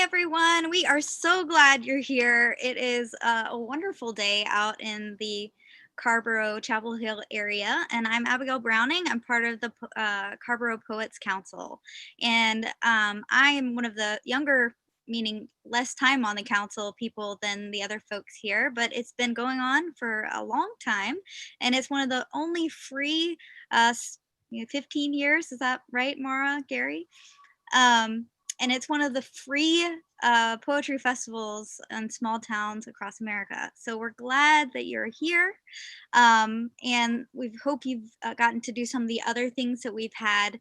everyone. We are so glad you're here. It is a wonderful day out in the Carborough Chapel Hill area, and I'm Abigail Browning. I'm part of the Carborough Poets Council, and I'm one of the younger, meaning less time on the council people than the other folks here, but it's been going on for a long time, and it's one of the only free 15 years. Is that right, Mara, Gary? And it's one of the free poetry festivals in small towns across America. So we're glad that you're here. And we hope you've gotten to do some of the other things that we've had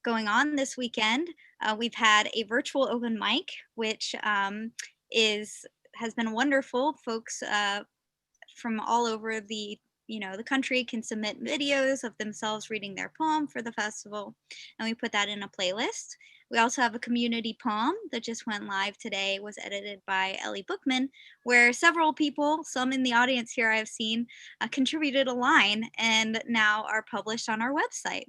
going on this weekend. We've had a virtual open mic, which has been wonderful. Folks from all over the country can submit videos of themselves reading their poem for the festival, and we put that in a playlist. We also have a community poem that just went live today, was edited by Ellie Bookman, where several people, some in the audience here I have seen, contributed a line and now are published on our website.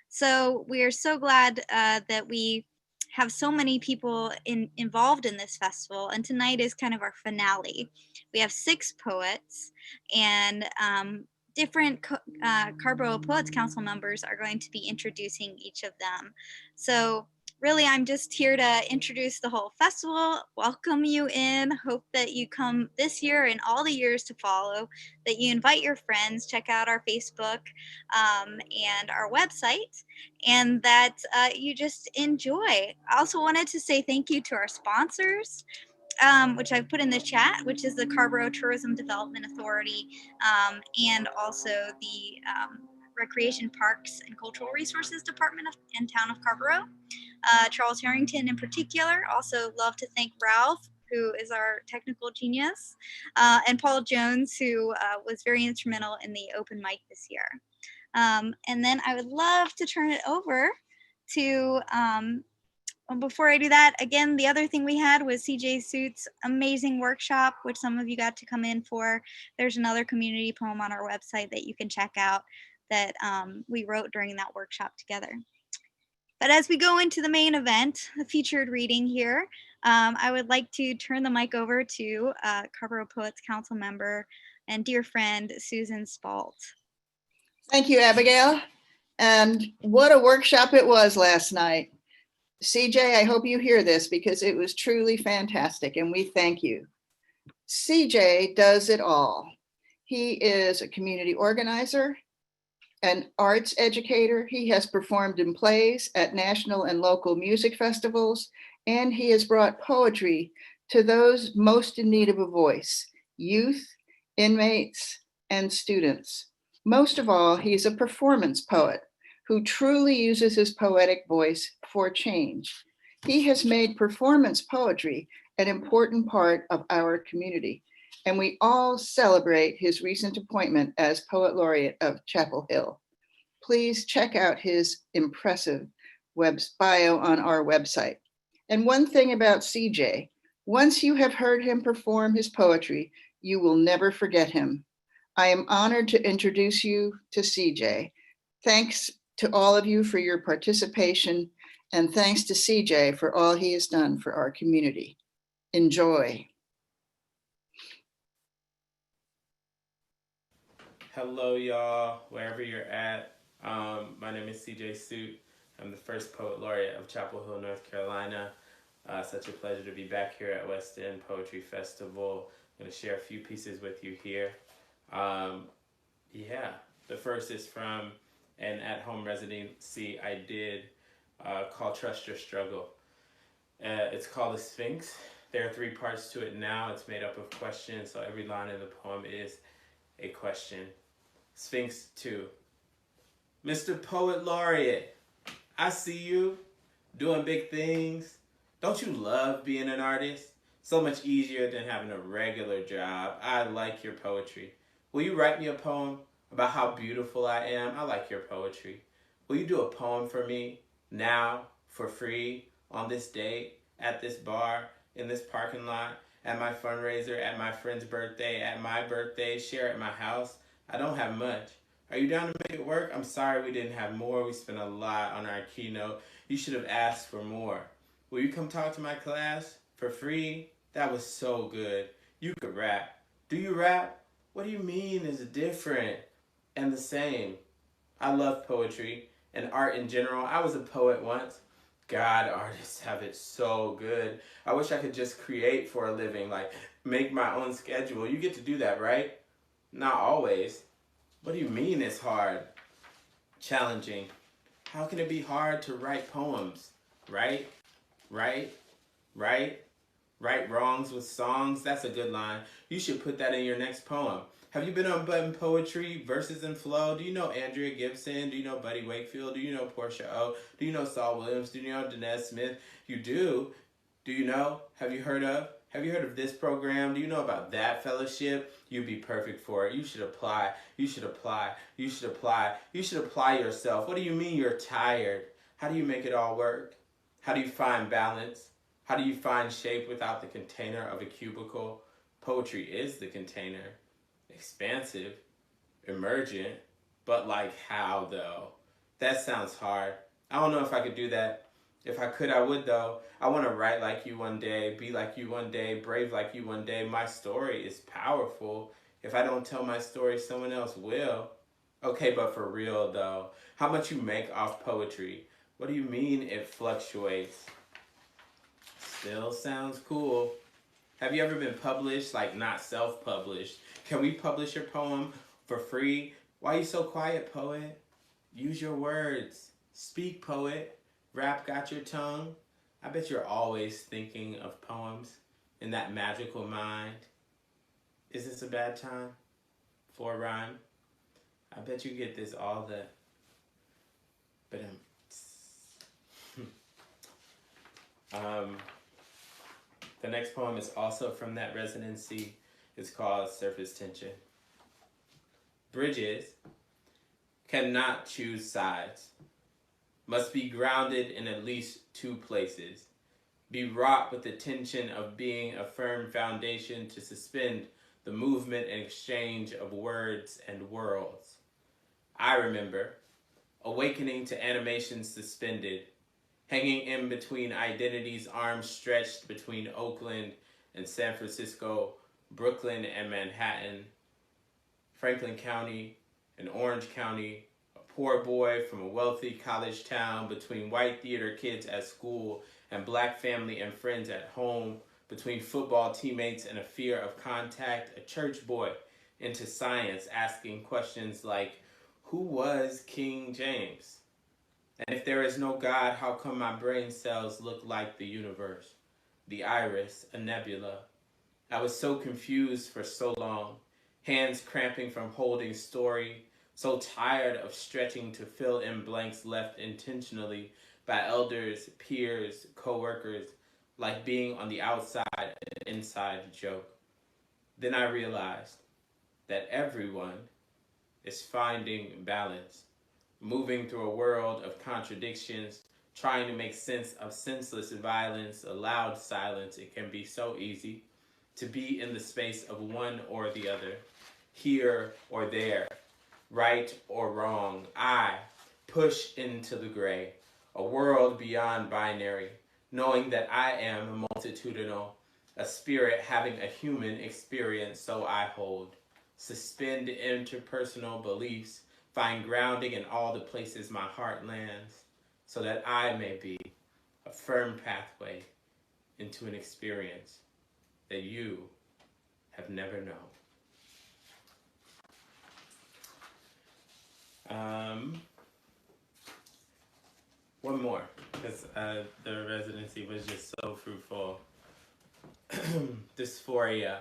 So we are so glad that we have so many people involved in this festival, and tonight is kind of our finale. We have 6 poets, and different Carborough Poets Council members are going to be introducing each of them. So really, I'm just here to introduce the whole festival, welcome you in, hope that you come this year and all the years to follow, that you invite your friends, check out our Facebook and our website, and that you just enjoy. I also wanted to say thank you to our sponsors, which I've put in the chat, which is the Carborough Tourism Development Authority, and also the Recreation Parks and Cultural Resources Department in town of Carborough. Charles Harrington in particular. Also love to thank Ralph, who is our technical genius, and Paul Jones, who was very instrumental in the open mic this year. And then I would love to turn it over to, before I do that, again, the other thing we had was CJSuitt's amazing workshop, which some of you got to come in for. There's another community poem on our website that you can check out that we wrote during that workshop together. But as we go into the main event, the featured reading here, I would like to turn the mic over to Carborough Poets Council member and dear friend, Susan Spalt. Thank you, Abigail. And what a workshop it was last night. CJ, I hope you hear this because it was truly fantastic and we thank you. CJ does it all. He is a community organizer, an arts educator. He has performed in plays at national and local music festivals, and he has brought poetry to those most in need of a voice, youth, inmates, and students. Most of all, he's a performance poet who truly uses his poetic voice for change. He has made performance poetry an important part of our community, and we all celebrate his recent appointment as Poet Laureate of Chapel Hill. Please check out his impressive bio on our website. And one thing about CJ, once you have heard him perform his poetry, you will never forget him. I am honored to introduce you to CJ. Thanks to all of you for your participation, and thanks to CJ for all he has done for our community. Enjoy. Hello, y'all, wherever you're at. My name is CJSuitt. I'm the first Poet Laureate of Chapel Hill, North Carolina. Such a pleasure to be back here at West End Poetry Festival. I'm going to share a few pieces with you here. The first is from an at-home residency I did called Trust Your Struggle. It's called The Sphinx. There are 3 parts to it now. It's made up of questions, so every line in the poem is a question. Sphinx 2. Mr. Poet Laureate, I see you doing big things. Don't you love being an artist? So much easier than having a regular job. I like your poetry. Will you write me a poem about how beautiful I am? I like your poetry. Will you do a poem for me now for free on this date, at this bar, in this parking lot, at my fundraiser, at my friend's birthday, at my birthday, share at my house? I don't have much. Are you down to make it work? I'm sorry we didn't have more. We spent a lot on our keynote. You should have asked for more. Will you come talk to my class? For free? That was so good. You could rap. Do you rap? What do you mean is different and the same? I love poetry and art in general. I was a poet once. God, artists have it so good. I wish I could just create for a living, like make my own schedule. You get to do that, right? Not always. What do you mean it's hard? Challenging. How can it be hard to write poems? Right? Right? Right? Right wrongs with songs? That's a good line. You should put that in your next poem. Have you been on Button Poetry, Verses and Flow? Do you know Andrea Gibson? Do you know Buddy Wakefield? Do you know Portia O? Do you know Saul Williams? Do you know Danez Smith? You do? Do you know? Have you heard of? Have you heard of this program? Do you know about that fellowship? You'd be perfect for it. You should apply. You should apply. You should apply. You should apply yourself. What do you mean you're tired? How do you make it all work? How do you find balance? How do you find shape without the container of a cubicle? Poetry is the container. Expansive, emergent, but like how though? That sounds hard. I don't know if I could do that. If I could, I would though. I want to write like you one day, be like you one day, brave like you one day. My story is powerful. If I don't tell my story, someone else will. Okay, but for real though, how much you make off poetry? What do you mean it fluctuates? Still sounds cool. Have you ever been published, like not self-published? Can we publish your poem for free? Why are you so quiet, poet? Use your words. Speak, poet. Rap got your tongue. I bet you're always thinking of poems in that magical mind. Is this a bad time for a rhyme? I bet you get this all the... But the next poem is also from that residency. It's called Surface Tension. Bridges cannot choose sides, must be grounded in at least two places, be wrought with the tension of being a firm foundation to suspend the movement and exchange of words and worlds. I remember awakening to animation suspended, hanging in between identities, arms stretched between Oakland and San Francisco, Brooklyn and Manhattan, Franklin County and Orange County, a poor boy from a wealthy college town, between white theater kids at school and black family and friends at home, between football teammates and a fear of contact, a church boy into science, asking questions like, who was King James? And if there is no God, how come my brain cells look like the universe? The iris, a nebula. I was so confused for so long, hands cramping from holding story, so tired of stretching to fill in blanks left intentionally by elders, peers, co-workers, like being on the outside, an inside joke. Then I realized that everyone is finding balance, moving through a world of contradictions, trying to make sense of senseless violence, a loud silence. It can be so easy to be in the space of one or the other, here or there, right or wrong. I push into the gray, a world beyond binary, knowing that I am multitudinal, a spirit having a human experience, so I hold. Suspend interpersonal beliefs, find grounding in all the places my heart lands, so that I may be a firm pathway into an experience that you have never known. One more, because the residency was just so fruitful. Dysphoria.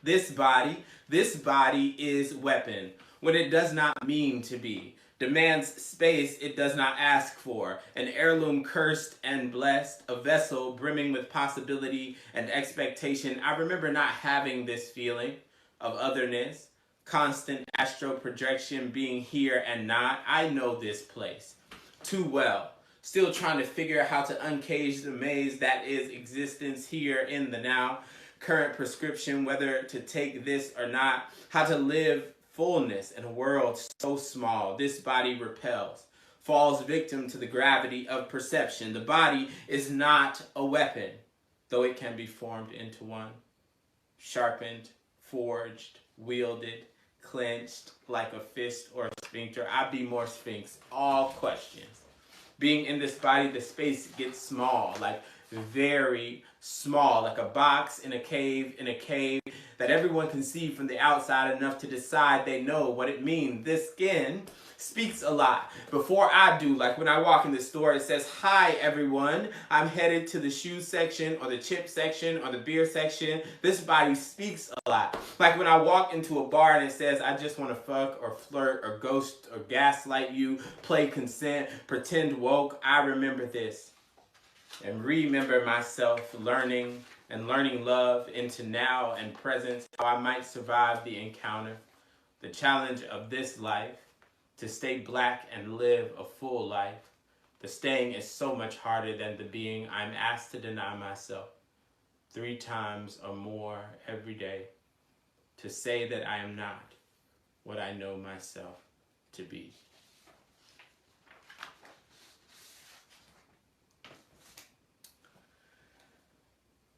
This body is weapon when it does not mean to be. Demands space it does not ask for. An heirloom cursed and blessed, a vessel brimming with possibility and expectation. I remember not having this feeling of otherness, constant astral projection, being here and not. I know this place too well. Still trying to figure out how to uncage the maze that is existence here in the now. Current prescription, whether to take this or not. How to live fullness in a world so small. This body repels, falls victim to the gravity of perception. The body is not a weapon. though it can be formed into one, sharpened, forged, wielded, clenched like a fist or a sphincter. I be more sphinx, all questions. Being in this body, the space gets small, like very small, like a box in a cave, that everyone can see from the outside enough to decide they know what it means. This skin speaks a lot. Before I do, like when I walk in the store, it says, "Hi everyone, I'm headed to the shoe section or the chip section or the beer section." This body speaks a lot. Like when I walk into a bar and it says, "I just want to fuck or flirt or ghost or gaslight you, play consent, pretend woke," I remember this and remember myself learning love into now and presence, how I might survive the encounter, the challenge of this life, to stay black and live a full life. The staying is so much harder than the being. I'm asked to deny myself 3 times or more every day, to say that I am not what I know myself to be.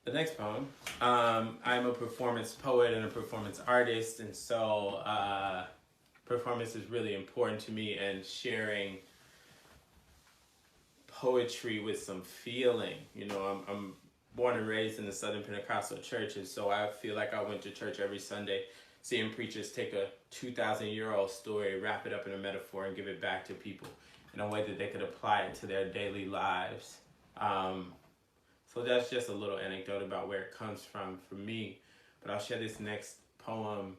The next poem, I'm a performance poet and a performance artist, and so performance is really important to me, and sharing poetry with some feeling. You know, I'm born and raised in the Southern Pentecostal church, and so I feel like I went to church every Sunday, seeing preachers take a 2,000-year-old story, wrap it up in a metaphor, and give it back to people in a way that they could apply it to their daily lives. So that's just a little anecdote about where it comes from for me. But I'll share this next poem.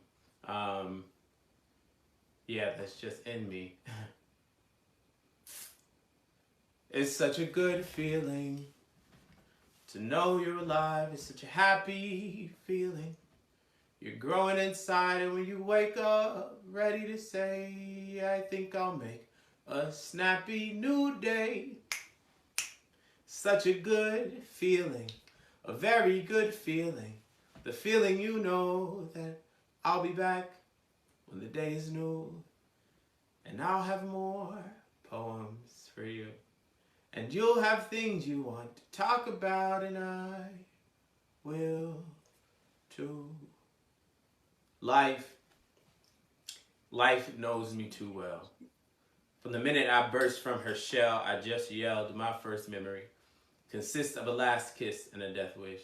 That's just in me. It's such a good feeling to know you're alive. It's such a happy feeling. You're growing inside, and when you wake up, ready to say, "I think I'll make a snappy new day." Such a good feeling, a very good feeling. The feeling you know that I'll be back when the day is new, and I'll have more poems for you. And you'll have things you want to talk about, and I will too. Life knows me too well. From the minute I burst from her shell, I just yelled my first memory. Consists of a last kiss and a death wish.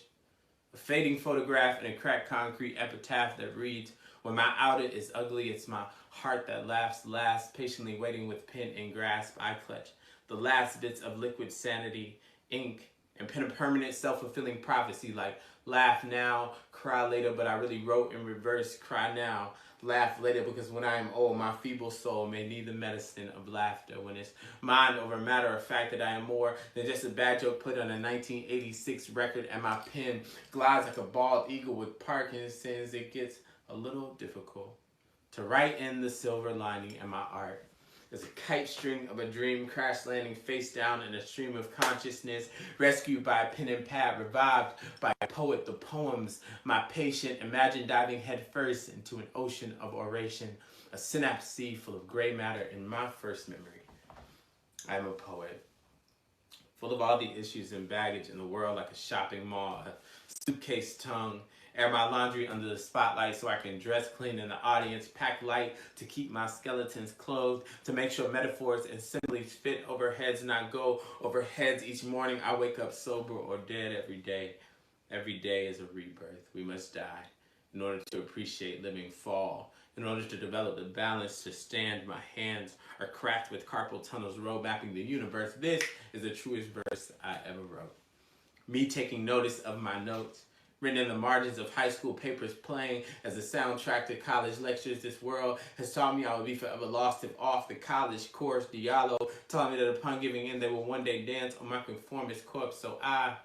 A fading photograph and a cracked concrete epitaph that reads, "When my outer is ugly, it's my heart that laughs last, patiently waiting with pen in grasp. I clutch the last bits of liquid sanity, ink, and pen a permanent self-fulfilling prophecy like laugh now, cry later," but I really wrote in reverse, cry now, laugh later, because when I am old, my feeble soul may need the medicine of laughter. When it's mind over matter of fact that I am more than just a bad joke put on a 1986 record, and my pen glides like a bald eagle with Parkinson's, it gets a little difficult to write in the silver lining in my art. There's a kite string of a dream crash landing face down in a stream of consciousness, rescued by a pen and pad, revived by a poet, the poems, my patient, imagine diving headfirst into an ocean of oration, a synapse sea full of gray matter in my first memory. I am a poet, full of all the issues and baggage in the world, like a shopping mall, a suitcase tongue, air my laundry under the spotlight so I can dress clean in the audience, pack light to keep my skeletons clothed, to make sure metaphors and similes fit over heads, not go over heads. Each morning I wake up sober or dead every day. Every day is a rebirth. We must die in order to appreciate living fall. In order to develop the balance to stand, my hands are cracked with carpal tunnels, road mapping the universe. This is the truest verse I ever wrote. Me taking notice of my notes, written in the margins of high school papers, playing as a soundtrack to college lectures. This world has taught me I would be forever lost if off the college course. Diallo telling me that upon giving in, they will one day dance on my conformist corpse. So I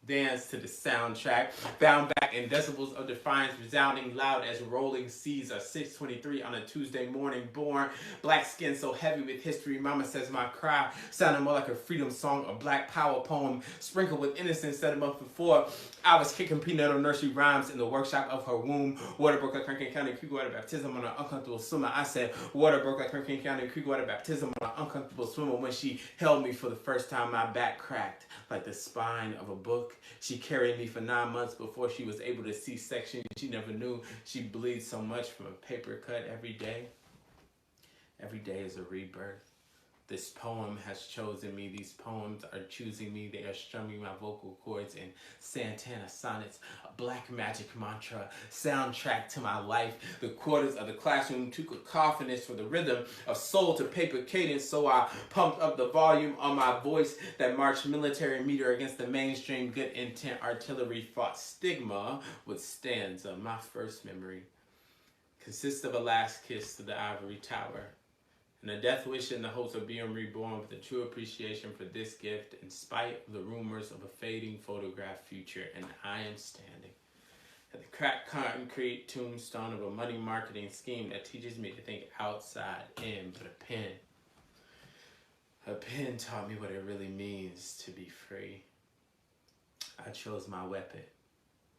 Dance to the soundtrack, bound back in decibels of defiance, resounding loud as rolling seas are 6:23 on a Tuesday morning. Born, black skin so heavy with history. Mama says my cry sounded more like a freedom song, a black power poem, sprinkled with innocence that a month before I was kicking peanut on nursery rhymes in the workshop of her womb. Water broke like Hurricane County Creek water baptism on an uncomfortable swimmer. I said, water broke like Hurricane County Creek water baptism on an uncomfortable swimmer. When she held me for the first time, my back cracked like the spine of a book. She carried me for 9 months before she was able to C-section. She never knew she bleeds so much from a paper cut every day. Every day is a rebirth. This poem has chosen me. These poems are choosing me. They are strumming my vocal cords in Santana sonnets, a black magic mantra, soundtrack to my life. The quarters of the classroom took a cacophonous for the rhythm of soul to paper cadence, so I pumped up the volume on my voice that marched military meter against the mainstream good intent artillery fought stigma with stanza. My first memory consists of a last kiss to the ivory tower, and a death wish in the hopes of being reborn with a true appreciation for this gift in spite of the rumors of a fading photograph future. And I am standing at the cracked concrete tombstone of a money marketing scheme that teaches me to think outside in, but a pen taught me what it really means to be free. I chose my weapon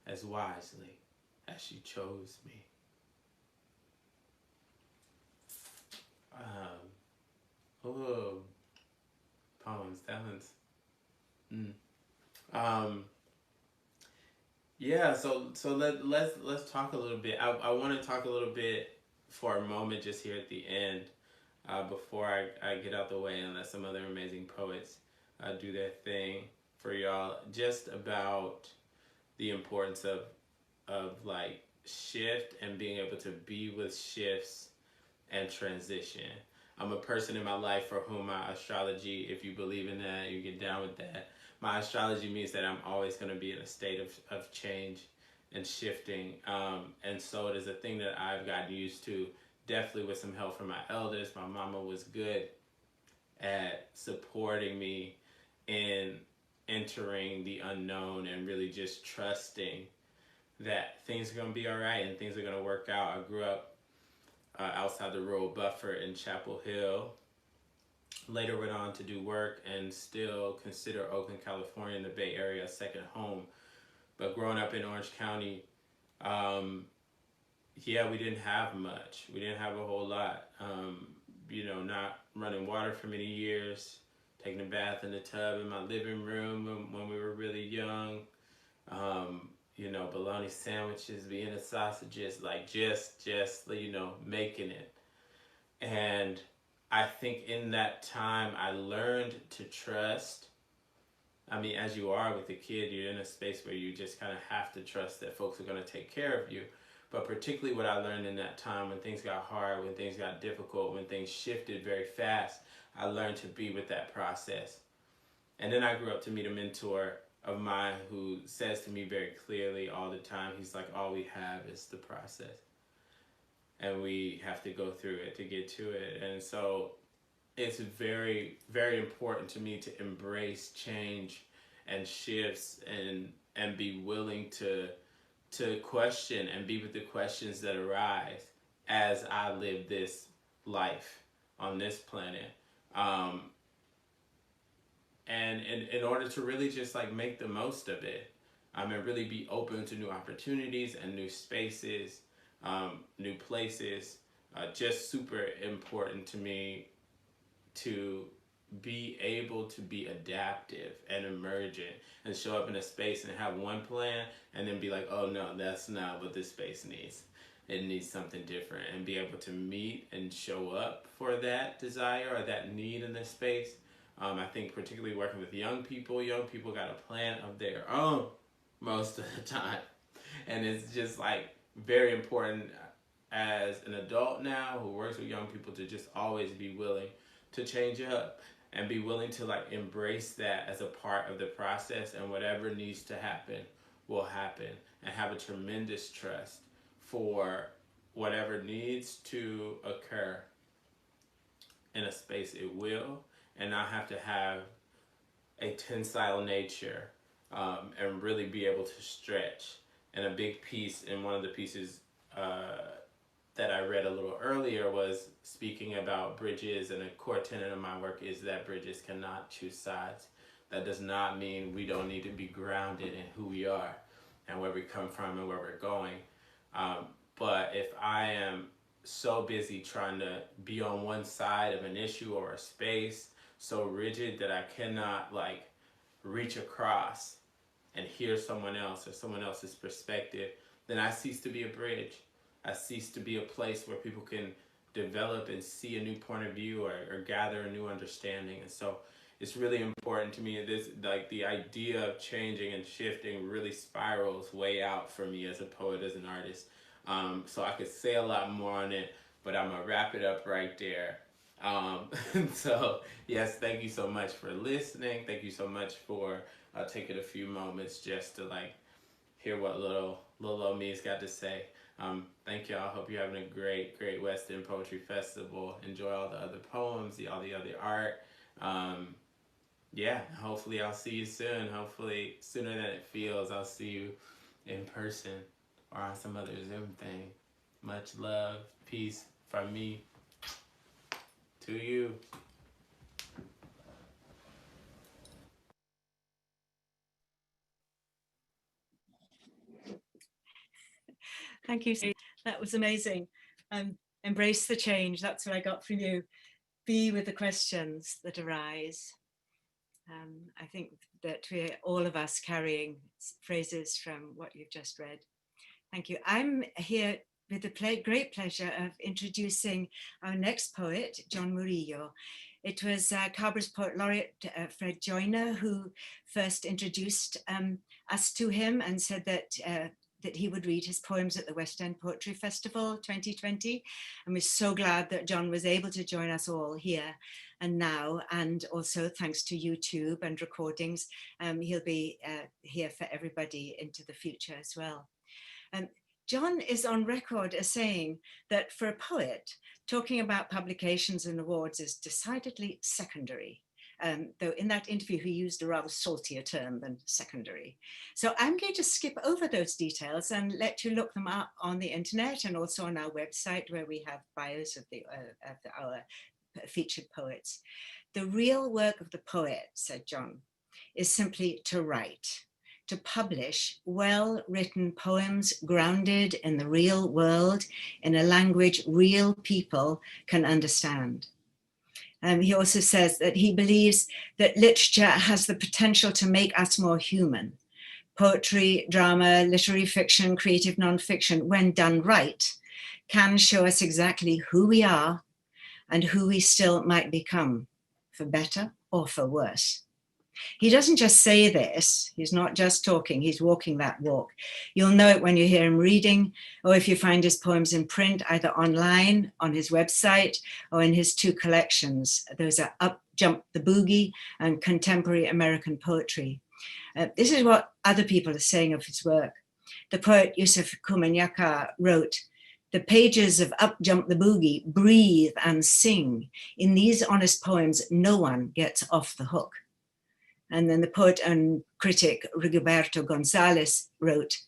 as wisely as she chose me. Poems. That one's. Yeah. So let's talk a little bit. I want to talk a little bit for a moment just here at the end, before I get out the way and let some other amazing poets do their thing for y'all. Just about the importance of like shift and being able to be with shifts and transition. I'm a person in my life for whom my astrology, if you believe in that, you get down with that. My astrology means that I'm always going to be in a state of change and shifting. And so it is a thing that I've gotten used to, definitely with some help from my elders. My mama was good at supporting me in entering the unknown and really just trusting that things are going to be all right and things are going to work out. I grew up outside the rural buffer in Chapel Hill. Later went on to do work and still consider Oakland, California in the Bay Area a second home. But growing up in Orange County, we didn't have much. We didn't have a whole lot. Not running water for many years, taking a bath in the tub in my living room when we were really young. Bologna sandwiches, Vienna sausages, like just making it. And I think in that time I learned to trust. I mean, as you are with a kid, you're in a space where you just kind of have to trust that folks are going to take care of you. But particularly what I learned in that time, when things got hard, when things got difficult, when things shifted very fast, I learned to be with that process. And then I grew up to meet a mentor of mine who says to me very clearly all the time, he's like, all we have is the process. And we have to go through it to get to it. And so it's very, very important to me to embrace change and shifts and be willing to question and be with the questions that arise as I live this life on this planet. And in order to really just like make the most of it, and really be open to new opportunities and new spaces, new places, just super important to me to be able to be adaptive and emergent and show up in a space and have one plan and then be like, oh no, that's not what this space needs. It needs something different, and be able to meet and show up for that desire or that need in this space. I think particularly working with young people got a plan of their own most of the time. And it's just like very important as an adult now who works with young people to just always be willing to change up and be willing to like embrace that as a part of the process, and whatever needs to happen will happen, and have a tremendous trust for whatever needs to occur in a space it will, and not have to have a tensile nature and really be able to stretch. And a big piece, and one of the pieces that I read a little earlier, was speaking about bridges, and a core tenet of my work is that bridges cannot choose sides. That does not mean we don't need to be grounded in who we are and where we come from and where we're going. Um, but if I am so busy trying to be on one side of an issue or a space, so rigid that I cannot like reach across and hear someone else or someone else's perspective, then I cease to be a bridge. I cease to be a place where people can develop and see a new point of view, or gather a new understanding. And so it's really important to me. This, like, the idea of changing and shifting really spirals way out for me as a poet, as an artist. So I could say a lot more on it, but I'm gonna wrap it up right there. So yes, thank you so much for listening. Thank you so much for taking a few moments just to like hear what little old me's got to say. Thank y'all. Hope you're having a great West End Poetry Festival. Enjoy all the other poems, all the other art. Yeah, hopefully I'll see you soon. Hopefully sooner than it feels, I'll see you in person or on some other Zoom thing. Much love, peace from me to you. Thank you. That was amazing. Embrace the change. That's what I got from you. Be with the questions that arise. I think that we're all of us carrying phrases from what you've just read. Thank you. I'm here with the great pleasure of introducing our next poet, John Murillo. It was Carborough's Poet Laureate, Fred Joyner, who first introduced us to him and said that he would read his poems at the West End Poetry Festival 2020. And we're so glad that John was able to join us all here and now, and also thanks to YouTube and recordings, he'll be here for everybody into the future as well. John is on record as saying that for a poet, talking about publications and awards is decidedly secondary. Though in that interview, he used a rather saltier term than secondary. So I'm going to skip over those details and let you look them up on the internet and also on our website, where we have bios of our featured poets. The real work of the poet, said John, is simply to write, to publish well-written poems grounded in the real world, in a language real people can understand. He also says that he believes that literature has the potential to make us more human. Poetry, drama, literary fiction, creative nonfiction, when done right, can show us exactly who we are and who we still might become, for better or for worse. He doesn't just say this, he's not just talking, he's walking that walk. You'll know it when you hear him reading, or if you find his poems in print, either online, on his website, or in his two collections. Those are Up Jump the Boogie and Contemporary American Poetry. This is what other people are saying of his work. The poet Yusuf Kumanyaka wrote, "The pages of Up Jump the Boogie breathe and sing. In these honest poems, no one gets off the hook." And then the poet and critic Rigoberto Gonzalez wrote,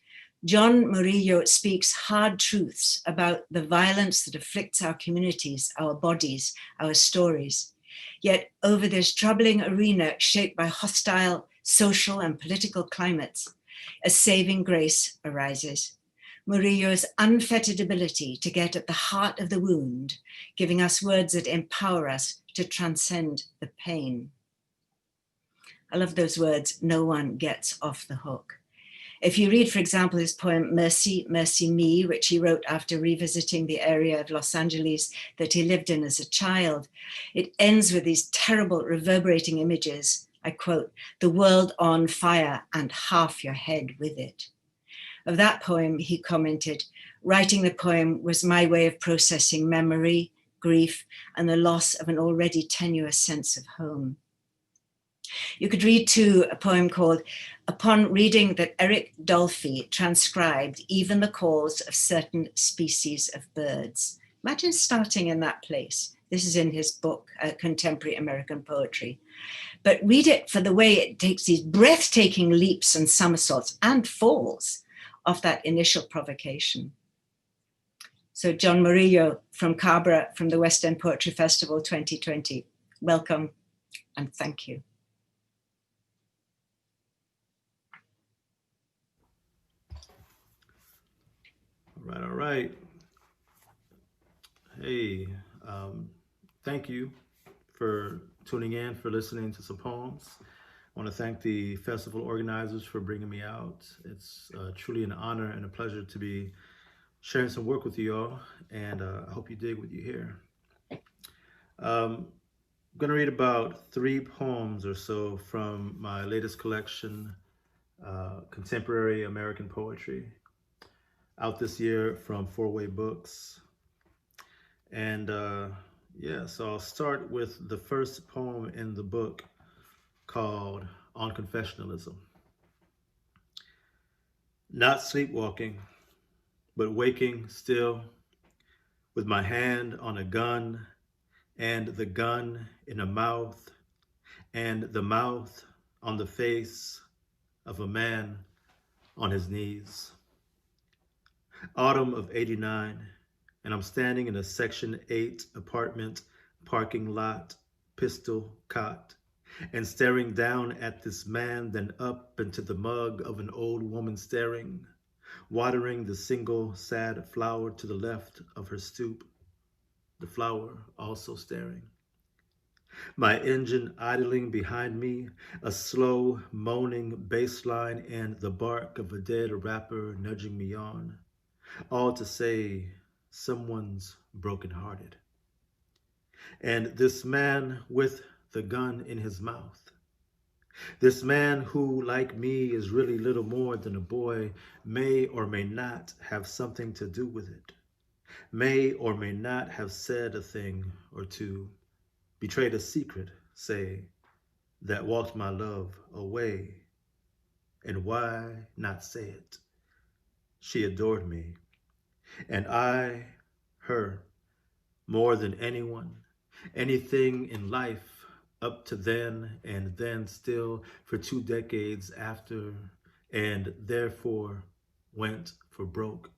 "John Murillo speaks hard truths about the violence that afflicts our communities, our bodies, our stories. Yet over this troubling arena shaped by hostile social and political climates, a saving grace arises. Murillo's unfettered ability to get at the heart of the wound, giving us words that empower us to transcend the pain." I love those words, no one gets off the hook. If you read, for example, his poem Mercy, Mercy Me, which he wrote after revisiting the area of Los Angeles that he lived in as a child, it ends with these terrible reverberating images. I quote, "The world on fire and half your head with it." Of that poem, he commented, "Writing the poem was my way of processing memory, grief, and the loss of an already tenuous sense of home." You could read too a poem called "Upon Reading that Eric Dolphy transcribed even the calls of certain species of birds." Imagine starting in that place. This is in his book, Contemporary American Poetry. but read it for the way it takes these breathtaking leaps and somersaults and falls off that initial provocation. So John Murillo from Cabra, from the West End Poetry Festival 2020, welcome and thank you. All right. Hey, thank you for tuning in, for listening to some poems. I want to thank the festival organizers for bringing me out. It's truly an honor and a pleasure to be sharing some work with you all, and I hope you dig what you hear. I'm going to read about 3 poems or so from my latest collection, Contemporary American Poetry, out this year from 4-Way Books. And yeah, so I'll start with the first poem in the book called On Confessionalism. Not sleepwalking, but waking still, with my hand on a gun, and the gun in a mouth, and the mouth on the face of a man on his knees. Autumn of '89, and I'm standing in a Section 8 apartment parking lot, pistol cocked, and staring down at this man, then up into the mug of an old woman staring, watering the single sad flower to the left of her stoop, the flower also staring. My engine idling behind me, a slow moaning bass line, and the bark of a dead rapper nudging me on, all to say someone's brokenhearted. And this man with the gun in his mouth, this man who, like me, is really little more than a boy, may or may not have something to do with it, may or may not have said a thing or two, betrayed a secret, say, that walked my love away. And why not say it? She adored me, and I, her, more than anyone, anything in life up to then, and then still for 2 decades after, and therefore went for broke.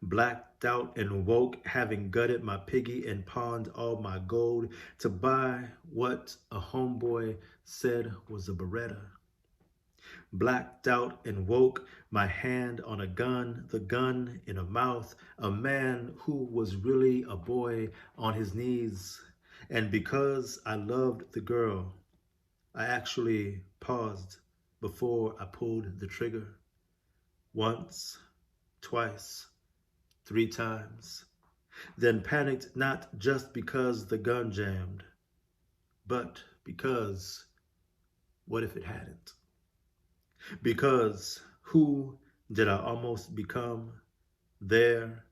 Blacked out and woke, having gutted my piggy and pawned all my gold to buy what a homeboy said was a Beretta. Blacked out and woke, my hand on a gun, the gun in a mouth, a man who was really a boy on his knees. And because I loved the girl, I actually paused before I pulled the trigger. Once, twice, 3 times. Then panicked not just because the gun jammed, but because what if it hadn't? Because who did I almost become there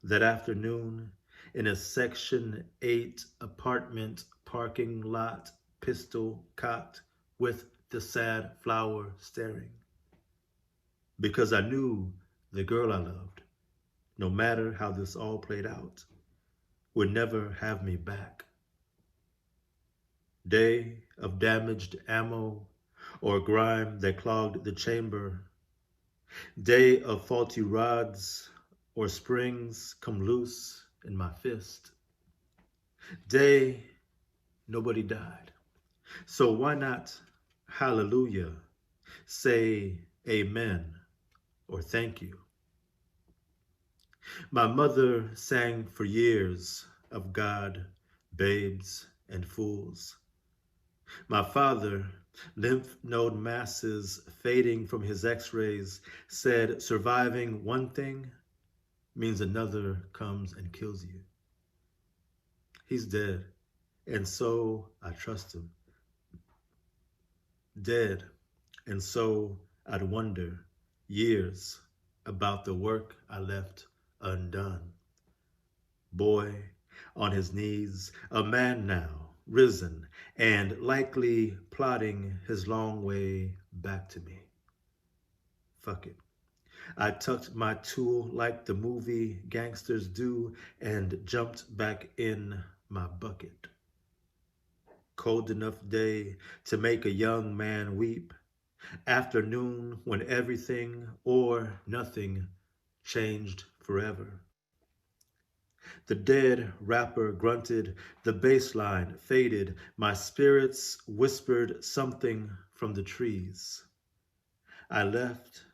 that afternoon in a Section 8 apartment parking lot, pistol cocked, with the sad flower staring? Because I knew the girl I loved, no matter how this all played out, would never have me back. Day of damaged ammo or grime that clogged the chamber. Day of faulty rods or springs come loose in my fist. Day nobody died. So why not hallelujah, say amen or thank you? My mother sang for years of God, babes, and fools. My father, lymph node masses fading from his x-rays, said surviving one thing means another comes and kills you. He's dead, and so I trust him. Dead, and so I'd wonder years about the work I left undone. Boy on his knees, a man now, risen, and likely plotting his long way back to me. Fuck it. I tucked my tool like the movie gangsters do and jumped back in my bucket. cold enough day to make a young man weep, afternoon when everything or nothing changed forever. The dead rapper grunted, the bass line faded, my spirits whispered something from the trees. I left,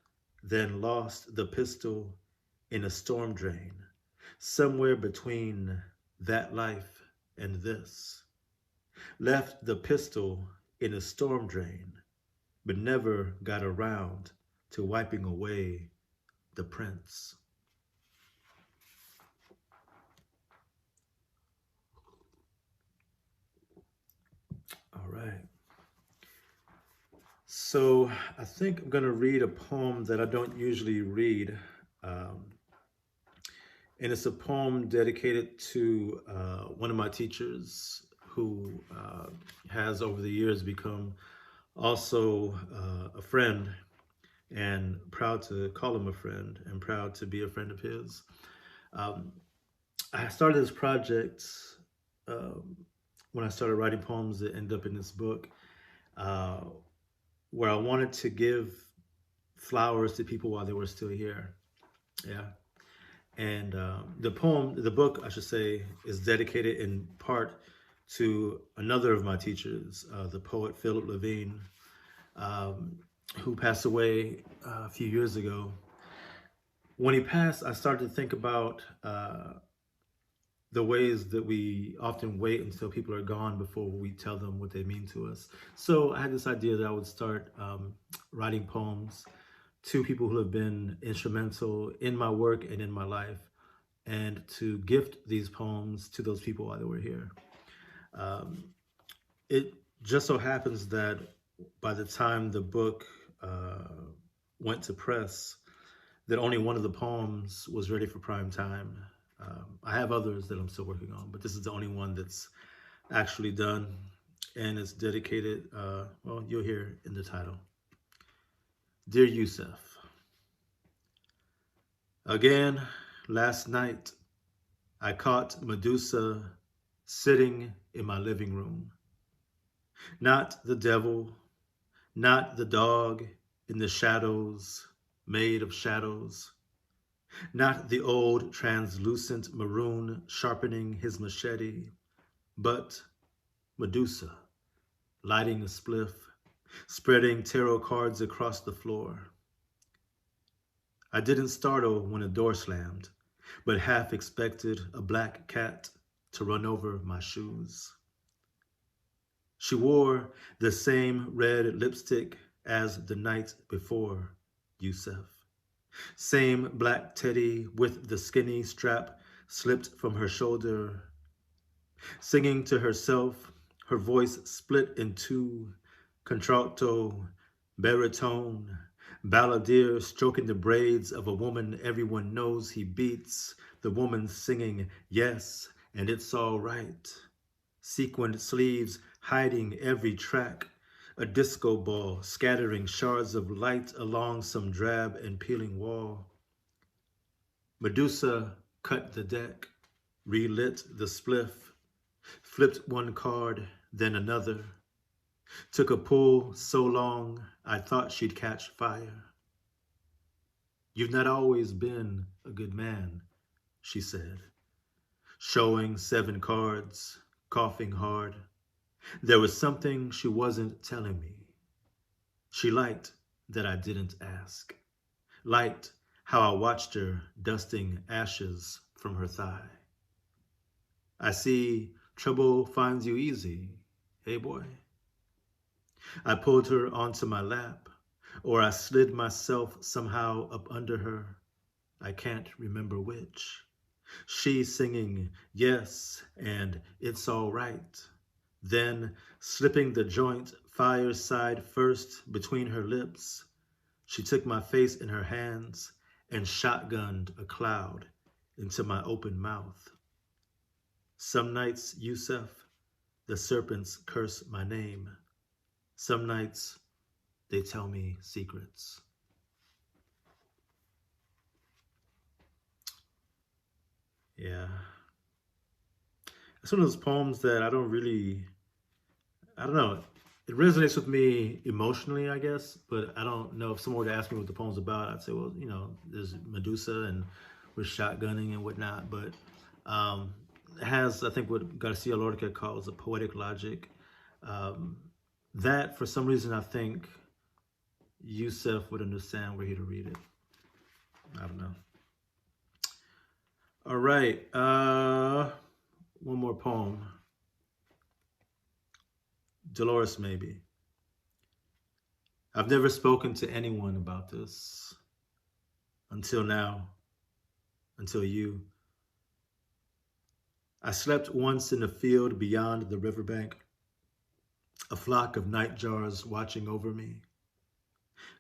then lost the pistol in a storm drain, somewhere between that life and this. Left the pistol in a storm drain, but never got around to wiping away the prints. All right. So I think I'm going to read a poem that I don't usually read. Um, and it's a poem dedicated to one of my teachers who has over the years become also a friend, and proud to call him a friend and proud to be a friend of his. Um, I started this project um, when I started writing poems that end up in this book, uh, where I wanted to give flowers to people while they were still here. Yeah. And the book, I should say, is dedicated in part to another of my teachers, the poet Philip Levine, um, who passed away a few years ago. When he passed, I started to think about the ways that we often wait until people are gone before we tell them what they mean to us. So I had this idea that I would start writing poems to people who have been instrumental in my work and in my life, and to gift these poems to those people while they were here. Um, it just so happens that by the time the book went to press, that only one of the poems was ready for prime time. I have others that I'm still working on, but this is the only one that's actually done, and it's dedicated, well, you'll hear in the title. Dear Yusef, again, last night, I caught Medusa sitting in my living room. Not the devil, not the dog in the shadows, made of shadows, not the old translucent maroon sharpening his machete, but Medusa, lighting a spliff, spreading tarot cards across the floor. I didn't startle when a door slammed, but half expected a black cat to run over my shoes. She wore the same red lipstick as the night before, Yusef. Same black teddy with the skinny strap slipped from her shoulder. Singing to herself, her voice split in two, contralto, baritone, balladeer stroking the braids of a woman everyone knows he beats, the woman singing, yes, and it's all right. Sequined sleeves hiding every track, a disco ball scattering shards of light along some drab and peeling wall. Medusa cut the deck, relit the spliff, flipped one card, then another. Took a pull so long I thought she'd catch fire. You've not always been a good man, she said, showing 7 cards, coughing hard. There was something she wasn't telling me. She liked that I didn't ask, liked how I watched her dusting ashes from her thigh. I see trouble finds you easy, hey boy. I pulled her onto my lap, or I slid myself somehow up under her. I can't remember which. She singing yes and it's all right. Then slipping the joint fireside first between her lips, she took my face in her hands and shotgunned a cloud into my open mouth. Some nights, Yusef, the serpents curse my name. Some nights they tell me secrets. Yeah. It's one of those poems that I don't really I don't know. It resonates with me emotionally, I guess, but I don't know if someone were to ask me what the poem's about. I'd say, well, there's Medusa and we're shotgunning and whatnot, but it has, I think, what Garcia Lorca calls a poetic logic. Um, that, for some reason, I think Yusef would understand were he to read it. I don't know. All right. One more poem. Dolores, maybe. I've never spoken to anyone about this until now, until you. I slept once in a field beyond the riverbank, a flock of nightjars watching over me.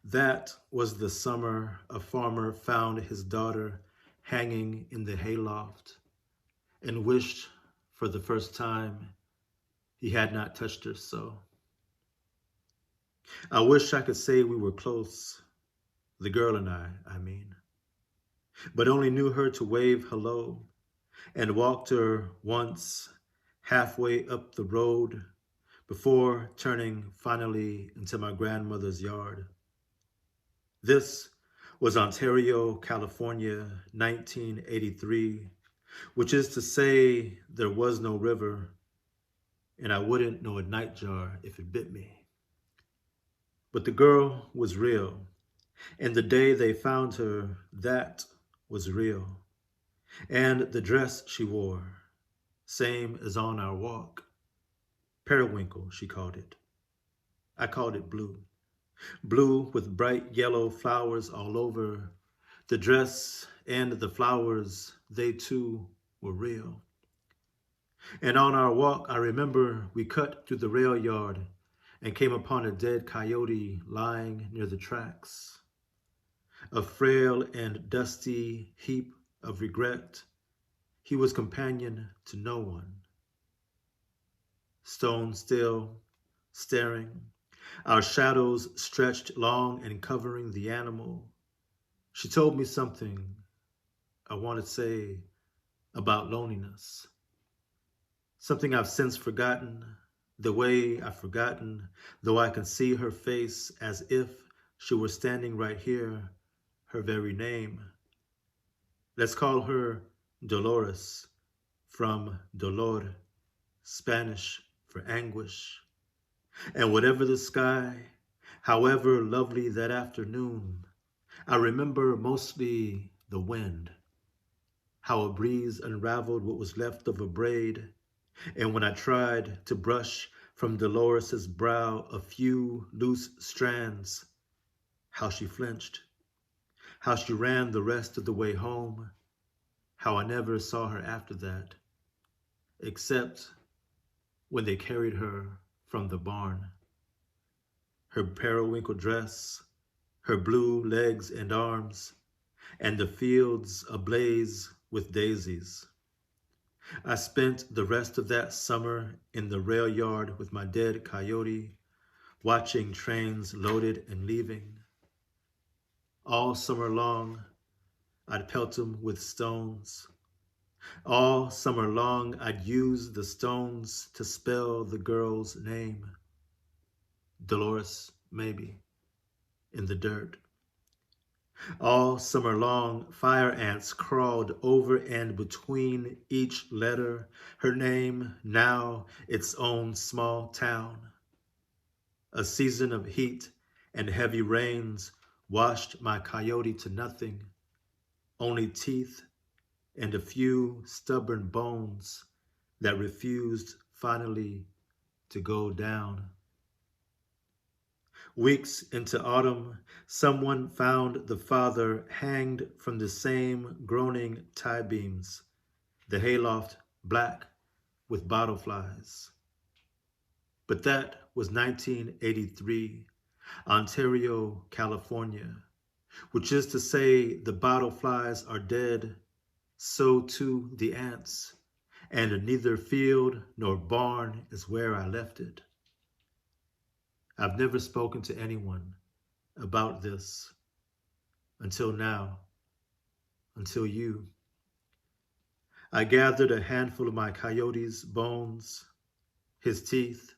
That was the summer a farmer found his daughter hanging in the hayloft and wished for the first time he had not touched her so. I wish I could say we were close, the girl and I mean, but only knew her to wave hello and walked her once halfway up the road before turning finally into my grandmother's yard. This was Ontario, California, 1983, which is to say there was no river, and I wouldn't know a nightjar if it bit me. But the girl was real, and the day they found her, that was real. And the dress she wore, same as on our walk. Periwinkle, she called it. I called it blue. Blue with bright yellow flowers all over. The dress and the flowers, they too were real. And on our walk, I remember we cut through the rail yard and came upon a dead coyote lying near the tracks. A frail and dusty heap of regret, he was companion to no one. Stone still, staring, our shadows stretched long and covering the animal. She told me something I want to say about loneliness. Something I've since forgotten, the way I've forgotten, though I can see her face as if she were standing right here, her very name. Let's call her Dolores, from dolor, Spanish for anguish. And whatever the sky, however lovely that afternoon, I remember mostly the wind, how a breeze unraveled what was left of a braid, and when I tried to brush from Dolores's brow a few loose strands, how she flinched, how she ran the rest of the way home, how I never saw her after that, except when they carried her from the barn. Her periwinkle dress, her blue legs and arms, and the fields ablaze with daisies. I spent the rest of that summer in the rail yard with my dead coyote, watching trains loaded and leaving. All summer long, I'd pelt him with stones. All summer long, I'd use the stones to spell the girl's name. Dolores, maybe, in the dirt. All summer long, fire ants crawled over and between each letter, her name, now its own small town. A season of heat and heavy rains washed my coyote to nothing, only teeth and a few stubborn bones that refused finally to go down. Weeks into autumn, someone found the father hanged from the same groaning tie beams, the hayloft black with bottle flies. But that was 1983, Ontario, California, which is to say the bottle flies are dead, so too the ants, and neither field nor barn is where I left it. I've never spoken to anyone about this until now, until you. I gathered a handful of my coyote's bones, his teeth,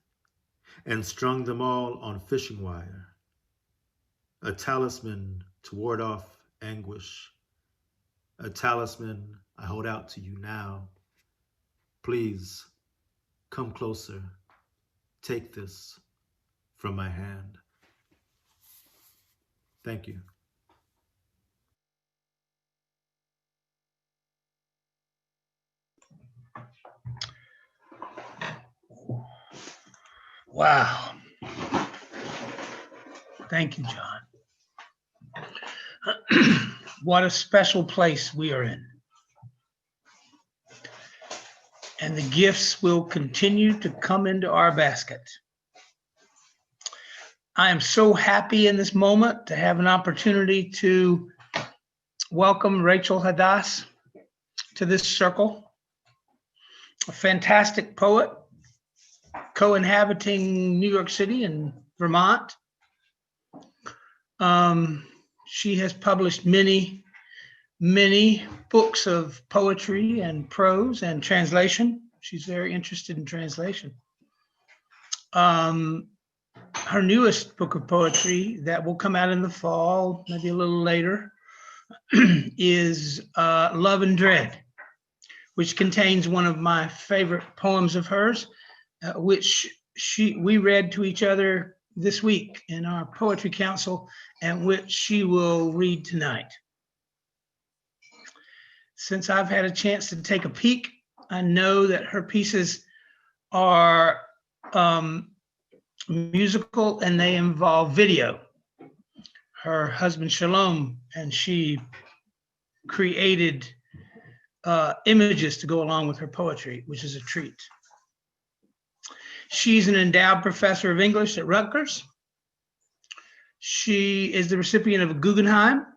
and strung them all on fishing wire, a talisman to ward off anguish, a talisman I hold out to you now. Please come closer, take this from my hand. Thank you. Wow. Thank you, John. What a special place we are in. And the gifts will continue to come into our basket. I am so happy in this moment to have an opportunity to welcome Rachel Hadas to this circle, a fantastic poet, co-inhabiting New York City and Vermont. She has published many books of poetry and prose and translation. She's very interested in translation. Her newest book of poetry that will come out in the fall, maybe a little later, is Love and Dread, which contains one of my favorite poems of hers, which we read to each other this week in our poetry council, and which she will read tonight. Since I've had a chance to take a peek, I know that her pieces are musical and they involve video. Her husband Shalom and she created images to go along with her poetry, which is a treat. She's an endowed professor of English at Rutgers. She is the recipient of a Guggenheim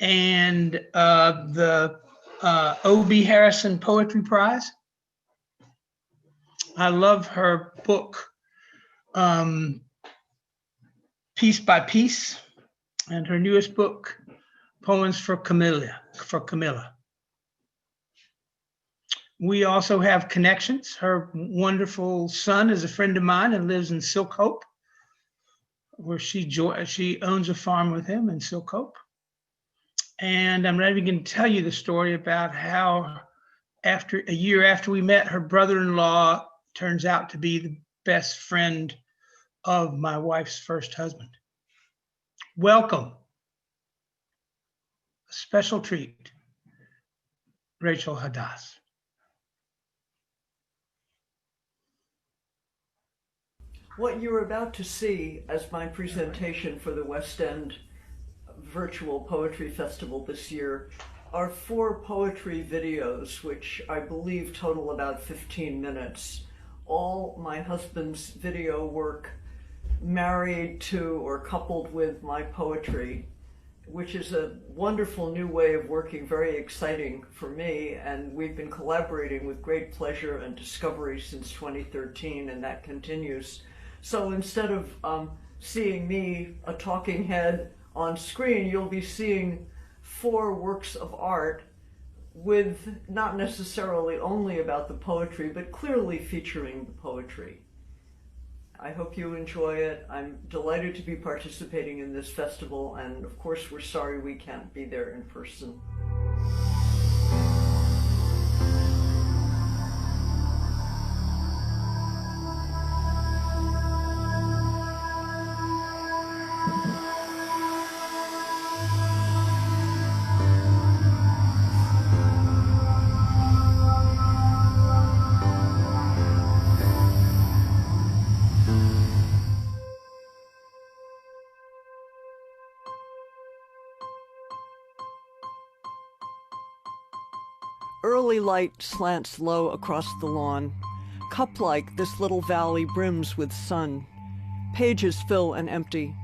and the O.B. Harrison Poetry Prize. I love her book, Piece by Piece, and her newest book, Poems for Camilla. We also have connections. Her wonderful son is a friend of mine and lives in Silk Hope, where she owns a farm with him in Silk Hope. And I'm not even going to tell you the story about how a year after we met, her brother-in-law turns out to be the best friend of my wife's first husband. Welcome. A special treat, Rachel Hadas. What you're about to see as my presentation for the West End Virtual Poetry Festival this year are 4 poetry videos, which I believe total about 15 minutes. All my husband's video work married to or coupled with my poetry, which is a wonderful new way of working, very exciting for me, and we've been collaborating with great pleasure and discovery since 2013, and that continues. So instead of seeing me, a talking head, on screen, you'll be seeing 4 works of art with not necessarily only about the poetry, but clearly featuring the poetry. I hope you enjoy it. I'm delighted to be participating in this festival, and of course we're sorry we can't be there in person. Early light slants low across the lawn. Cup-like, this little valley brims with sun. Pages fill and empty.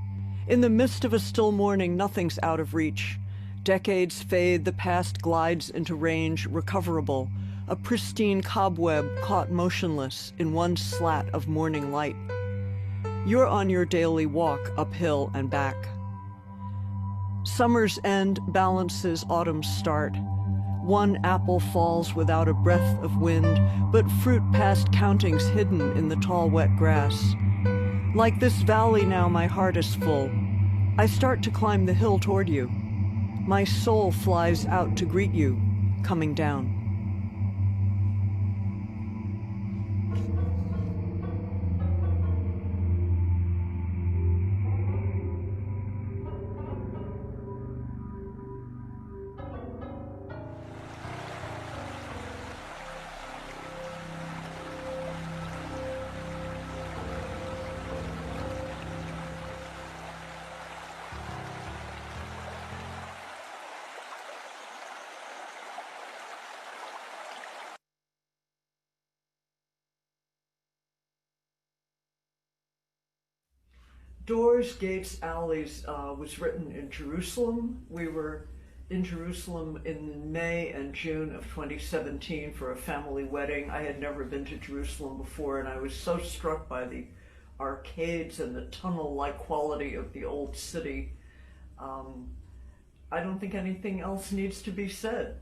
In the midst of a still morning, nothing's out of reach. Decades fade, the past glides into range, recoverable. A pristine cobweb caught motionless in one slat of morning light. You're on your daily walk uphill and back. Summer's end balances autumn's start. One apple falls without a breath of wind, but fruit past countings hidden in the tall wet grass. Like this valley now, my heart is full. I start to climb the hill toward you. My soul flies out to greet you, coming down. Doors, Gates, Alleys was written in Jerusalem. We were in Jerusalem in May and June of 2017 for a family wedding. I had never been to Jerusalem before, and I was so struck by the arcades and the tunnel-like quality of the old city. I don't think anything else needs to be said.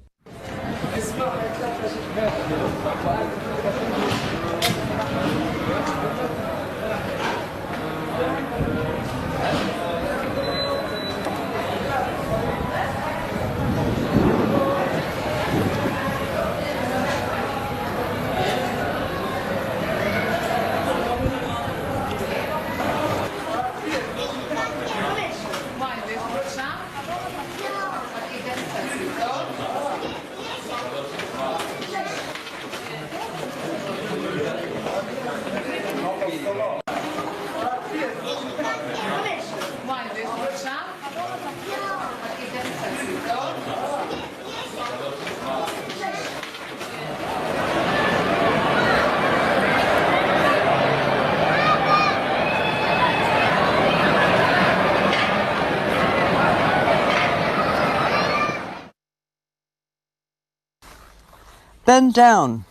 Bend down,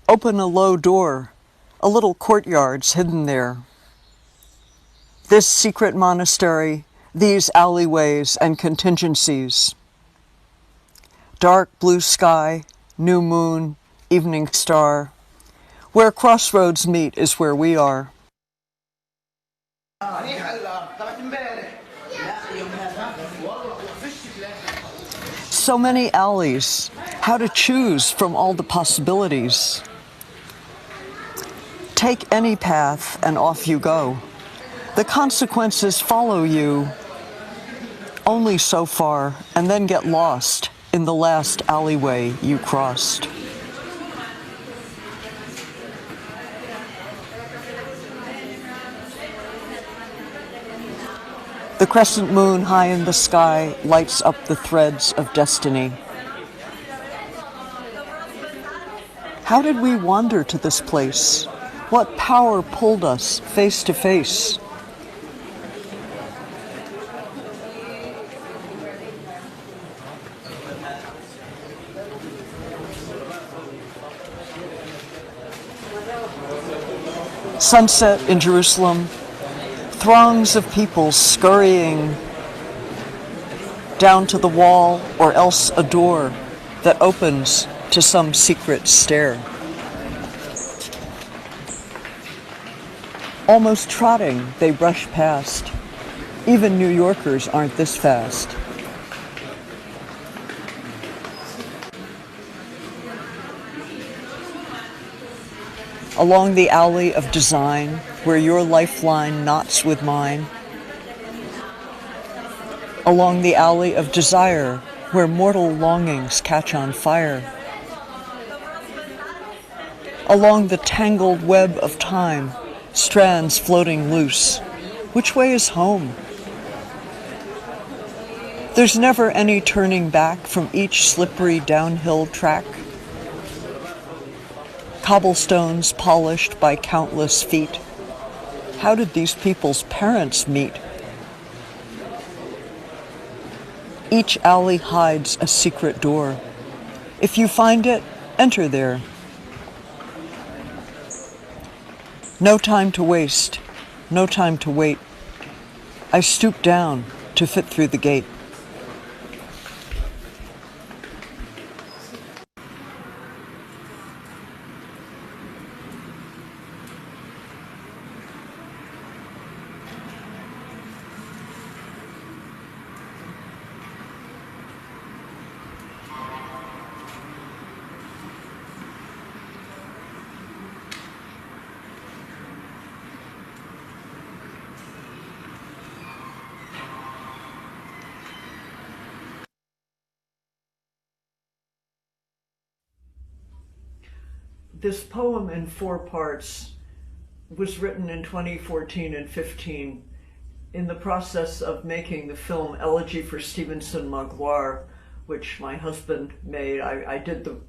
open a low door, a little courtyard's hidden there. This secret monastery, these alleyways and contingencies. Dark blue sky, new moon, evening star. Where crossroads meet is where we are. So many alleys, how to choose from all the possibilities. Take any path and off you go. The consequences follow you only so far and then get lost in the last alleyway you crossed. The crescent moon high in the sky lights up the threads of destiny. How did we wander to this place? What power pulled us face to face? Sunset in Jerusalem, throngs of people scurrying down to the wall or else a door that opens to some secret stair. Almost trotting, they brush past. Even New Yorkers aren't this fast. Along the alley of design, where your lifeline knots with mine. Along the alley of desire, where mortal longings catch on fire. Along the tangled web of time, strands floating loose. Which way is home? There's never any turning back from each slippery downhill track. Cobblestones polished by countless feet. How did these people's parents meet? Each alley hides a secret door. If you find it, enter there. No time to waste, no time to wait. I stoop down to fit through the gate. this poem in 4 parts was written in 2014 and 15 in the process of making the film Elegy for Stevenson Magloire, which my husband made. I did the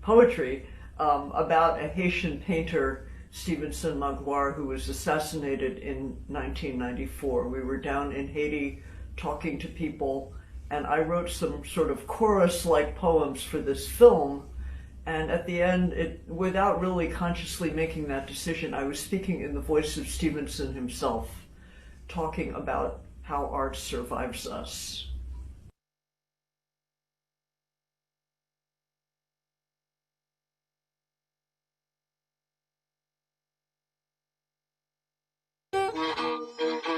poetry about a Haitian painter, Stevenson Magloire, who was assassinated in 1994. We were down in Haiti talking to people, and I wrote some sort of chorus-like poems for this film. And at the end, without really consciously making that decision, I was speaking in the voice of Stevenson himself, talking about how art survives us.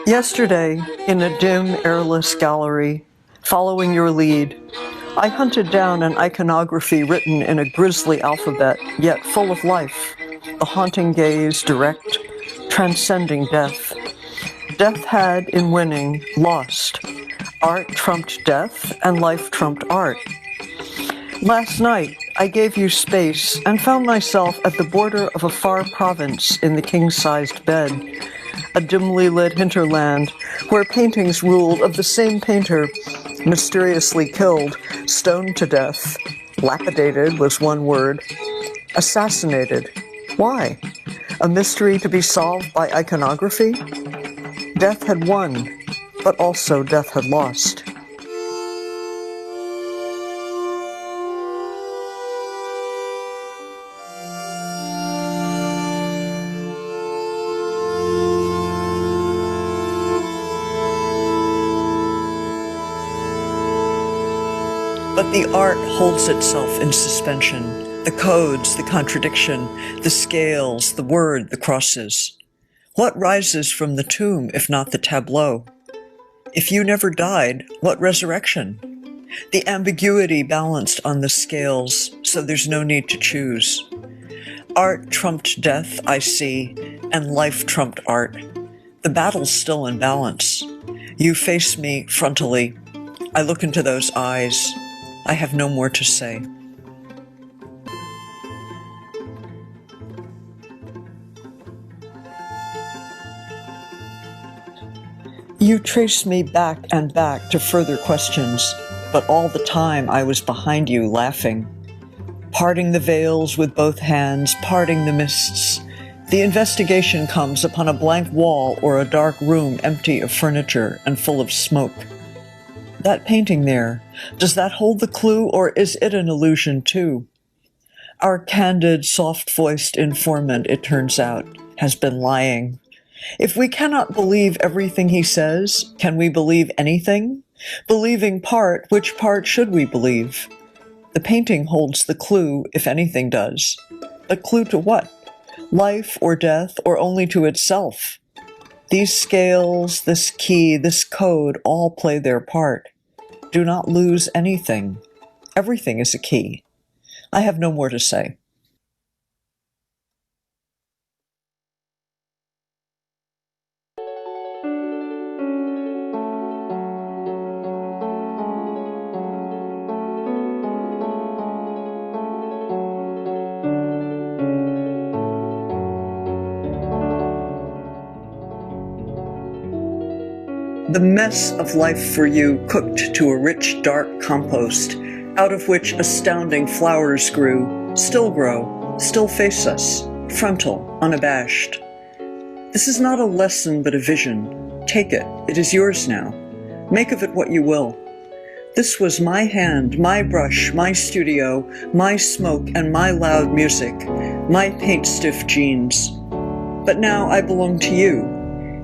Yesterday, in a dim, airless gallery, following your lead, I hunted down an iconography written in a grisly alphabet, yet full of life, the haunting gaze direct, transcending death. Death had, in winning, lost. Art trumped death, and life trumped art. Last night, I gave you space and found myself at the border of a far province in the king-sized bed, a dimly lit hinterland where paintings ruled of the same painter, mysteriously killed, stoned to death. Lapidated was one word. Assassinated. Why? A mystery to be solved by iconography? Death had won, but also death had lost. But the art holds itself in suspension. The codes, the contradiction, the scales, the word, the crosses. What rises from the tomb if not the tableau? If you never died, what resurrection? The ambiguity balanced on the scales, so there's no need to choose. Art trumped death, I see, and life trumped art. The battle's still in balance. You face me frontally. I look into those eyes. I have no more to say. You trace me back and back to further questions, but all the time I was behind you laughing. Parting the veils with both hands, parting the mists. The investigation comes upon a blank wall or a dark room empty of furniture and full of smoke. That painting there, does that hold the clue, or is it an illusion too? Our candid, soft-voiced informant, it turns out, has been lying. If we cannot believe everything he says, can we believe anything? Believing part, which part should we believe? The painting holds the clue, if anything does. A clue to what? Life or death, or only to itself? These scales, this key, this code all play their part. Do not lose anything. Everything is a key. I have no more to say. The mess of life for you cooked to a rich, dark compost, out of which astounding flowers grew, still grow, still face us, frontal, unabashed. This is not a lesson but a vision. Take it, it is yours now. Make of it what you will. This was my hand, my brush, my studio, my smoke and my loud music, my paint-stiff jeans. But now I belong to you.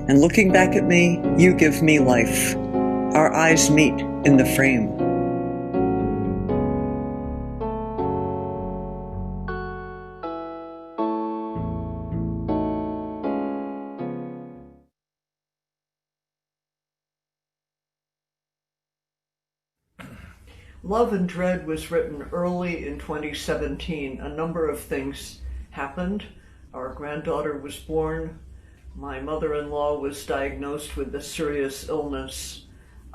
And looking back at me, you give me life. Our eyes meet in the frame. Love and Dread was written early in 2017. A number of things happened. Our granddaughter was born. My mother-in-law was diagnosed with a serious illness.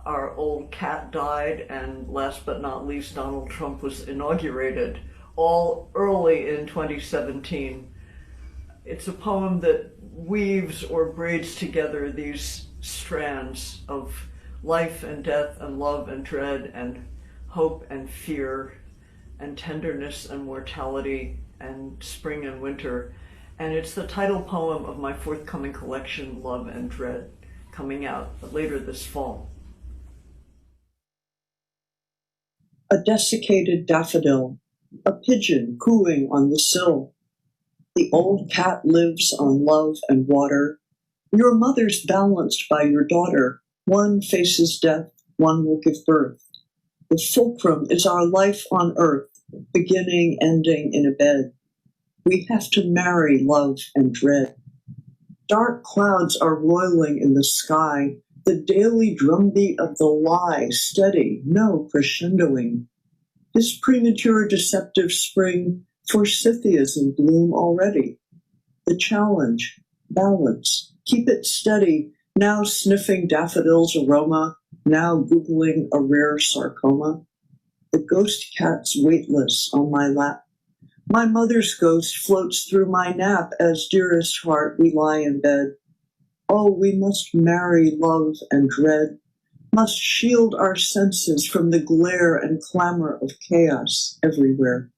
Our old cat died, and last but not least, Donald Trump was inaugurated. all early in 2017. It's a poem that weaves or braids together these strands of life and death and love and dread and hope and fear and tenderness and mortality and spring and winter. And it's the title poem of my forthcoming collection, Love and Dread, coming out later this fall. A desiccated daffodil, a pigeon cooing on the sill. The old cat lives on love and water. Your mother's balanced by your daughter. One faces death, one will give birth. The fulcrum is our life on earth, beginning, ending in a bed. We have to marry love and dread. Dark clouds are roiling in the sky, the daily drumbeat of the lie, steady, no crescendoing. This premature deceptive spring, forsythia's in bloom already. The challenge, balance, keep it steady, now sniffing daffodil's aroma, now googling a rare sarcoma. The ghost cat's weightless on my lap. My mother's ghost floats through my nap as, dearest heart, we lie in bed. Oh, we must marry love and dread, must shield our senses from the glare and clamor of chaos everywhere.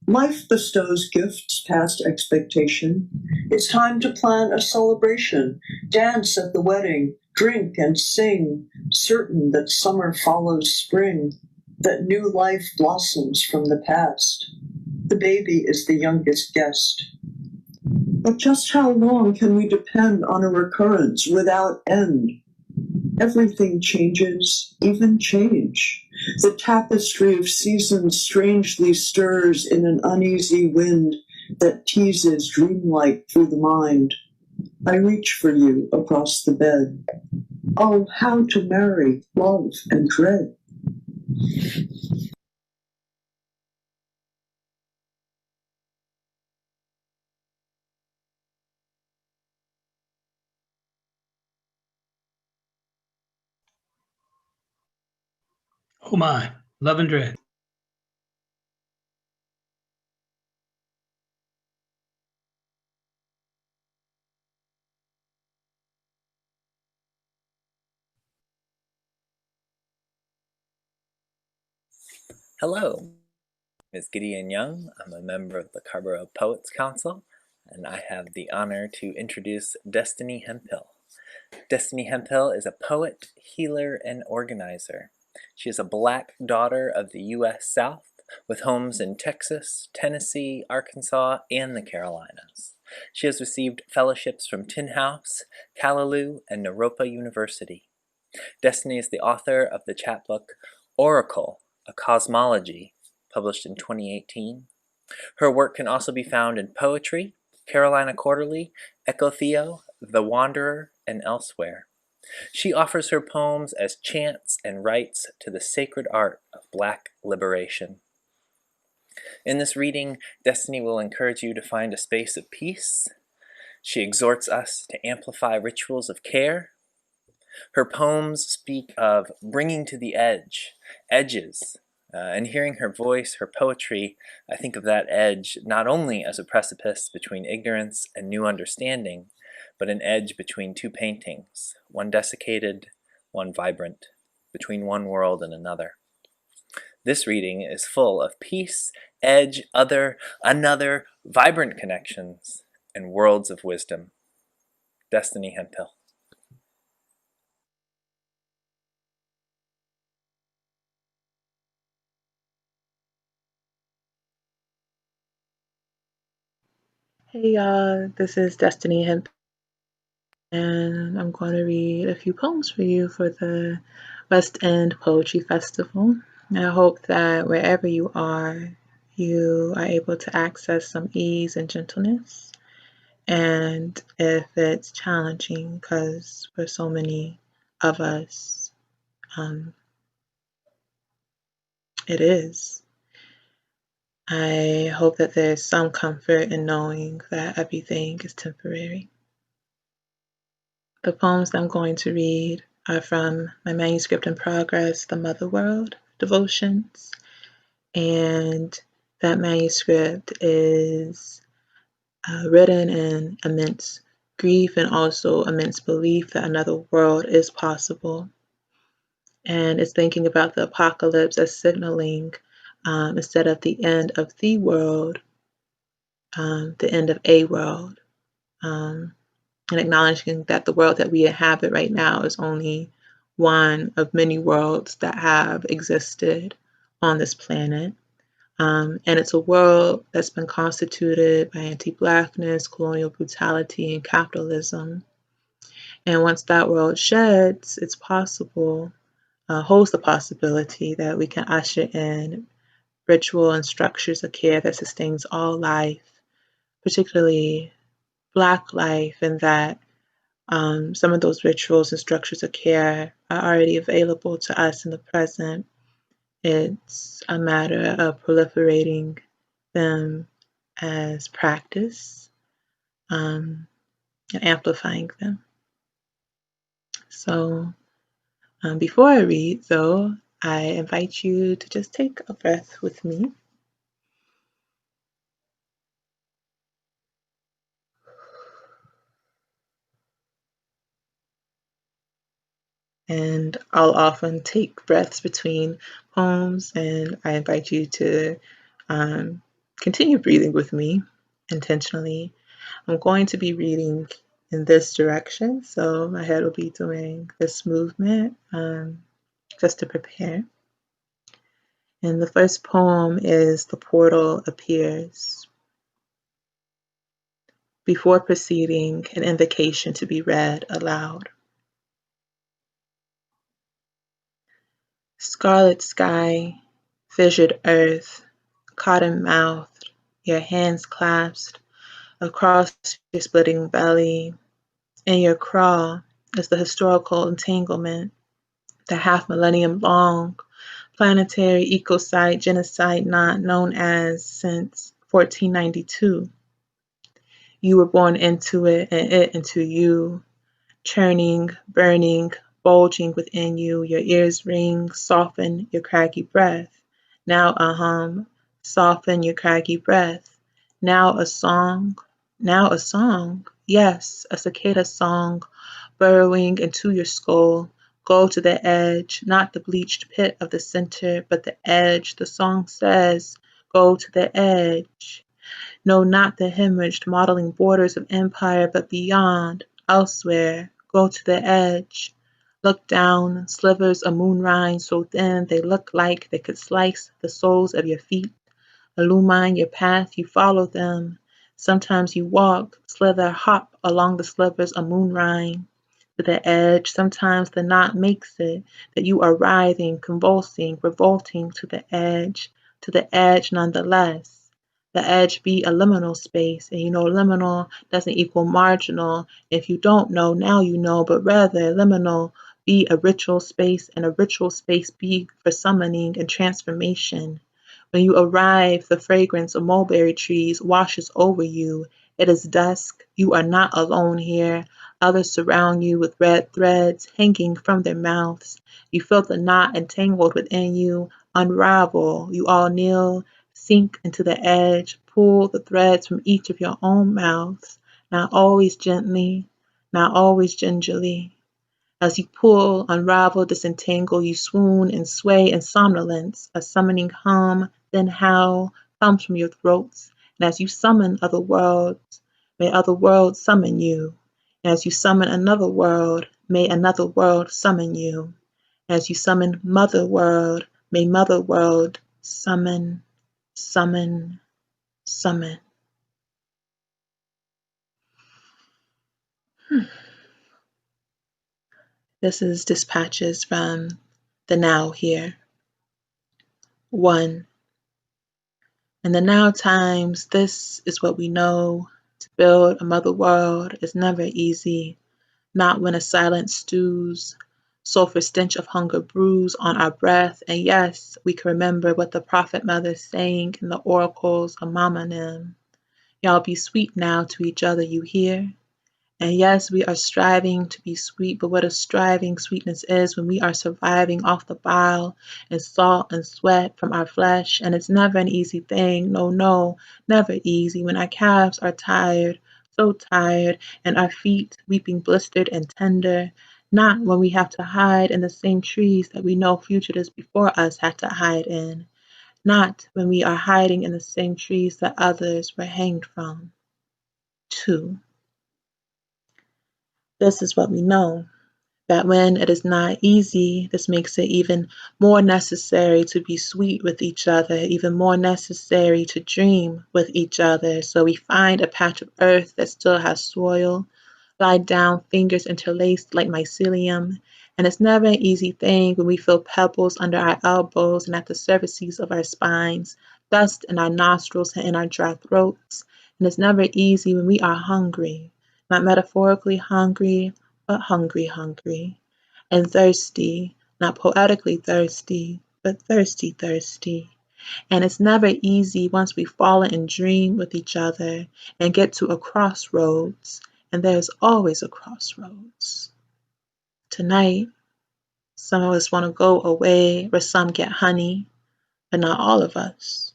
Life bestows gifts past expectation. It's time to plan a celebration, dance at the wedding, drink and sing, certain that summer follows spring, that new life blossoms from the past. The baby is the youngest guest. But just how long can we depend on a recurrence without end? Everything changes, even change. The tapestry of seasons strangely stirs in an uneasy wind that teases dreamlike through the mind. I reach for you across the bed. Oh, how to marry love and dread. Oh my, Love and Dread. Hello, my name is Gideon Young. I'm a member of the Carborough Poets Council, and I have the honor to introduce Destiny Hemphill. Destiny Hemphill is a poet, healer, and organizer. She is a Black daughter of the U.S. South, with homes in Texas, Tennessee, Arkansas, and the Carolinas. She has received fellowships from Tin House, Callaloo, and Naropa University. Destiny is the author of the chapbook Oracle, a Cosmology, published in 2018. Her work can also be found in Poetry, Carolina Quarterly, Echo Theo, The Wanderer, and elsewhere. She offers her poems as chants and rites to the sacred art of Black liberation. In this reading, Destiny will encourage you to find a space of peace. She exhorts us to amplify rituals of care. Her poems speak of bringing to the edges, and hearing her voice, her poetry, I think of that edge not only as a precipice between ignorance and new understanding, but an edge between two paintings, one desiccated, one vibrant, between one world and another. This reading is full of peace, edge, other, another, vibrant connections, and worlds of wisdom. Destiny Hemphill. Hey y'all, this is Destiny Hemp, and I'm going to read a few poems for you for the West End Poetry Festival. I hope that wherever you are able to access some ease and gentleness. And if it's challenging, because for so many of us, it is. I hope that there's some comfort in knowing that everything is temporary. The poems that I'm going to read are from my manuscript in progress, The Mother World Devotions. And That manuscript is written in immense grief and also immense belief that another world is possible. And it's thinking about the apocalypse as signaling, instead of the end of the world, the end of a world. And acknowledging that the world that we inhabit right now is only one of many worlds that have existed on this planet. And it's a world that's been constituted by anti-Blackness, colonial brutality, and capitalism. And once that world sheds, it's possible, holds the possibility that we can usher in ritual and structures of care that sustains all life, particularly Black life, and that some of those rituals and structures of care are already available to us in the present. It's a matter of proliferating them as practice, and amplifying them. So before I read, though, I invite you to just take a breath with me. And I'll often take breaths between poems, and I invite you to continue breathing with me intentionally. I'm going to be reading in this direction, so my head will be doing this movement just to prepare. And the first poem is The Portal Appears. Before proceeding, an invocation to be read aloud. Scarlet sky, fissured earth, cotton-mouthed, your hands clasped across your splitting belly. In your craw is the historical entanglement, the half-millennium long planetary ecocide genocide not known as since 1492. You were born into it and it into you, churning, burning, bulging within you. Your ears ring, soften your craggy breath. Now a hum, soften your craggy breath. Now a song, yes, a cicada song, burrowing into your skull. Go to the edge, not the bleached pit of the center, but the edge. The song says, go to the edge. No, not the hemorrhaged modeling borders of empire, but beyond, elsewhere. Go to the edge. Look down, slivers of moonrise so thin they look like they could slice the soles of your feet. Illumine your path, you follow them. Sometimes you walk, slither, hop along the slivers of moonrise to the edge. Sometimes the knot makes it that you are writhing, convulsing, revolting to the edge nonetheless. The edge be a liminal space, and you know liminal doesn't equal marginal. If you don't know, now you know, but rather liminal be a ritual space, and a ritual space be for summoning and transformation. When you arrive, the fragrance of mulberry trees washes over you. It is dusk. You are not alone here. Others surround you with red threads hanging from their mouths. You feel the knot entangled within you unravel. You all kneel, sink into the edge, pull the threads from each of your own mouths, not always gently, not always gingerly. As you pull, unravel, disentangle, you swoon and sway in somnolence. A summoning hum, then howl, comes from your throats. And as you summon other worlds, may other worlds summon you. And as you summon another world, may another world summon you. As you summon Mother World, may Mother World summon, summon, summon. This is dispatches from the now here. 1. In the now times, this is what we know. To build a mother world is never easy, not when a silence stews, sulfur stench of hunger brews on our breath. And yes, we can remember what the prophet mother saying in the oracles of Mamanim. Y'all be sweet now to each other, you hear? And yes, we are striving to be sweet, but what a striving sweetness is when we are surviving off the bile and salt and sweat from our flesh. And it's never an easy thing. No, no, never easy. When our calves are tired, so tired, and our feet weeping blistered and tender. Not when we have to hide in the same trees that we know fugitives before us had to hide in. Not when we are hiding in the same trees that others were hanged from. 2. This is what we know, that when it is not easy, this makes it even more necessary to be sweet with each other, even more necessary to dream with each other. So we find a patch of earth that still has soil, lie down, fingers interlaced like mycelium. And it's never an easy thing when we feel pebbles under our elbows and at the surfaces of our spines, dust in our nostrils and in our dry throats. And it's never easy when we are hungry, not metaphorically hungry, but hungry, hungry, and thirsty, not poetically thirsty, but thirsty, thirsty. And it's never easy once we've fallen in dream with each other and get to a crossroads, and there's always a crossroads. Tonight, some of us want to go away where some get honey, but not all of us.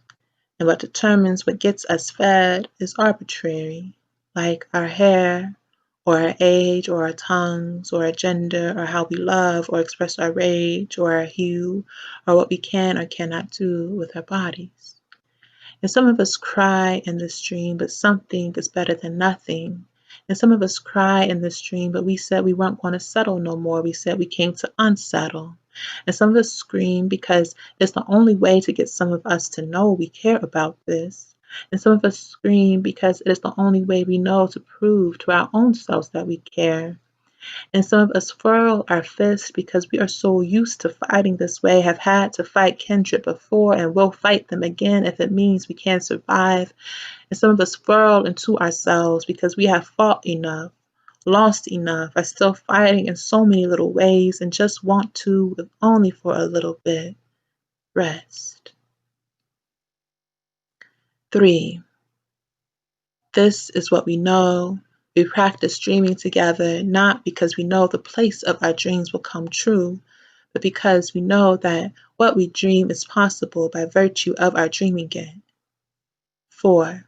And what determines what gets us fed is arbitrary, like our hair, or our age, or our tongues, or our gender, or how we love or express our rage, or our hue, or what we can or cannot do with our bodies. And some of us cry in this dream, but something is better than nothing. And some of us cry in this dream, but we said we weren't going to settle no more. We said we came to unsettle. And some of us scream because it's the only way to get some of us to know we care about this. And some of us scream because it is the only way we know to prove to our own selves that we care. And some of us furl our fists because we are so used to fighting this way, have had to fight kindred before, and will fight them again if it means we can survive. And some of us furl into ourselves because we have fought enough, lost enough, are still fighting in so many little ways, and just want to, if only for a little bit, rest. 3. This is what we know. We practice dreaming together, not because we know the place of our dreams will come true, but because we know that what we dream is possible by virtue of our dreaming it. 4.